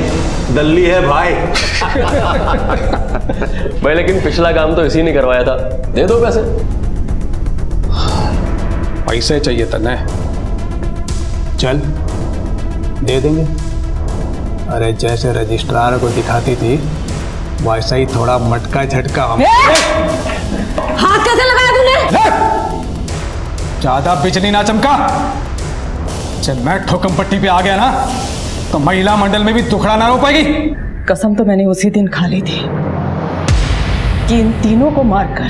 दल्ली है भाई। भाई लेकिन पिछला काम तो इसी ने करवाया था, दे दो पैसे। पैसे चाहिए तने, चल दे देंगे। अरे जैसे रजिस्ट्रार को दिखाती थी वैसा ही थोड़ा मटका झटका हम। हाथ कैसे लगाया तूने? ज्यादा बिजली ना चमका। जब मैं ठोकम पट्टी पे आ गया ना तो महिला मंडल में भी दुखड़ा ना रो पाएगी। कसम तो मैंने उसी दिन खा ली थी कि इन तीनों को मारकर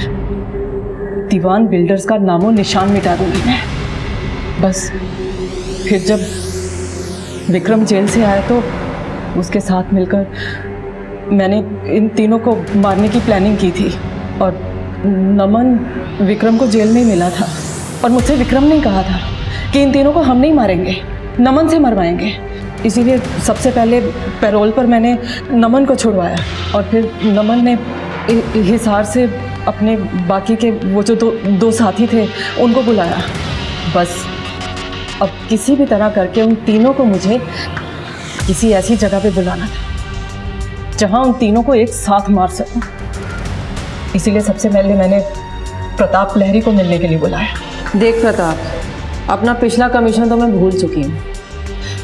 दीवान बिल्डर्स का नामो निशान मिटा दूंगी मैं। बस फिर जब विक्रम जेल से आया तो उसके साथ मिलकर मैंने इन तीनों को मारने की प्लानिंग की थी। और नमन विक्रम को जेल में ही मिला था, और मुझसे विक्रम ने कहा था कि इन तीनों को हम नहीं मारेंगे, नमन से मरवाएंगे। इसीलिए सबसे पहले पैरोल पर मैंने नमन को छुड़वाया, और फिर नमन ने हिसार से अपने बाकी के वो जो दो साथी थे उनको बुलाया। बस अब किसी भी तरह करके उन तीनों को मुझे किसी ऐसी जगह पे बुलाना था जहां उन तीनों को एक साथ मार सकूं। इसीलिए सबसे पहले मैंने प्रताप लहरी को मिलने के लिए बुलाया। देख प्रताप, अपना पिछला कमीशन तो मैं भूल चुकी हूँ,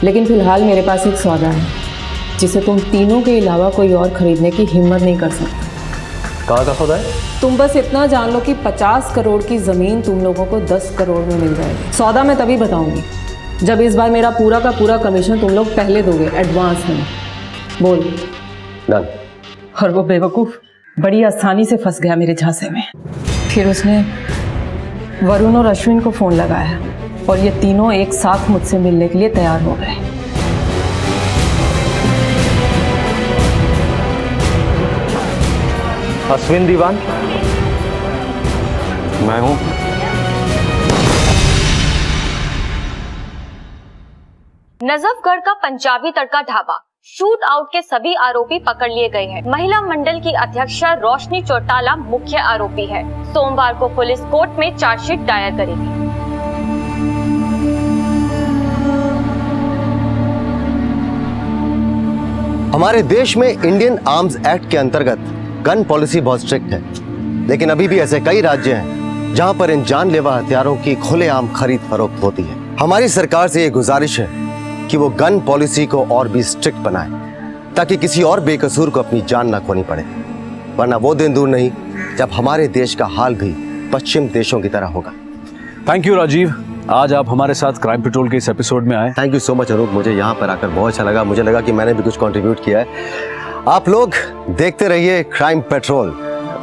लेकिन फिलहाल मेरे पास एक सौदा है जिसे तुम तीनों के अलावा कोई और खरीदने की हिम्मत नहीं कर सकता। कहाँ का सौदा है? तुम बस इतना जान लो कि 50 करोड़ की जमीन तुम लोगों को 10 करोड़ में मिल जाएगी। सौदा मैं तभी बताऊंगी जब इस बार मेरा पूरा का पूरा कमीशन तुम लोग पहले दोगे, एडवांस में। बोल। डन। और वो बेवकूफ बड़ी आसानी से फंस गया मेरे झांसे में। फिर उसने वरुण और अश्विन को फोन लगाया और ये तीनों एक साथ मुझसे मिलने के लिए तैयार हो गए। अश्विन दीवान, मैं हूं। नजफगढ़ का पंजाबी तड़का ढाबा शूट आउट के सभी आरोपी पकड़ लिए गए हैं। महिला मंडल की अध्यक्षा रोशनी चौटाला मुख्य आरोपी है। सोमवार को पुलिस कोर्ट में चार्जशीट दायर करेगी। हमारे देश में इंडियन आर्म्स एक्ट के अंतर्गत गन पॉलिसी बहुत स्ट्रिक्ट है, लेकिन अभी भी ऐसे कई राज्य हैं जहां पर इन जानलेवा हथियारों की खुलेआम खरीद फरोख्त होती है। हमारी सरकार से ये गुजारिश है कि वो गन पॉलिसी को और भी स्ट्रिक्ट बनाए ताकि किसी और बेकसूर को अपनी जान न खोनी पड़े, वरना वो दिन दूर नहीं जब हमारे देश का हाल भी पश्चिम देशों की तरह होगा। Thank you Rajeev. आज आप हमारे साथ क्राइम पेट्रोल के इस एपिसोड में आए। Thank you so much Anoop, मुझे यहाँ पर आकर बहुत अच्छा लगा। मुझे लगा कि मैंने भी कुछ कंट्रीब्यूट किया है। आप लोग देखते रहिए क्राइम पेट्रोल।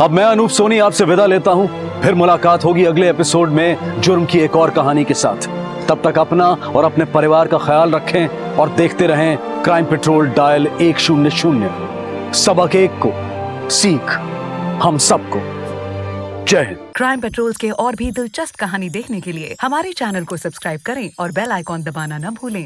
अब मैं अनूप सोनी आपसे विदा लेता हूँ। फिर मुलाकात होगी अगले एपिसोड में जुर्म की एक और कहानी के साथ। तब तक अपना और अपने परिवार का ख्याल रखें और देखते रहें क्राइम पेट्रोल डायल 100। सबक एक को सीख हम सबको। जय हिंद। क्राइम पेट्रोल के और भी दिलचस्प कहानी देखने के लिए हमारे चैनल को सब्सक्राइब करें और बेल आइकॉन दबाना न भूलें।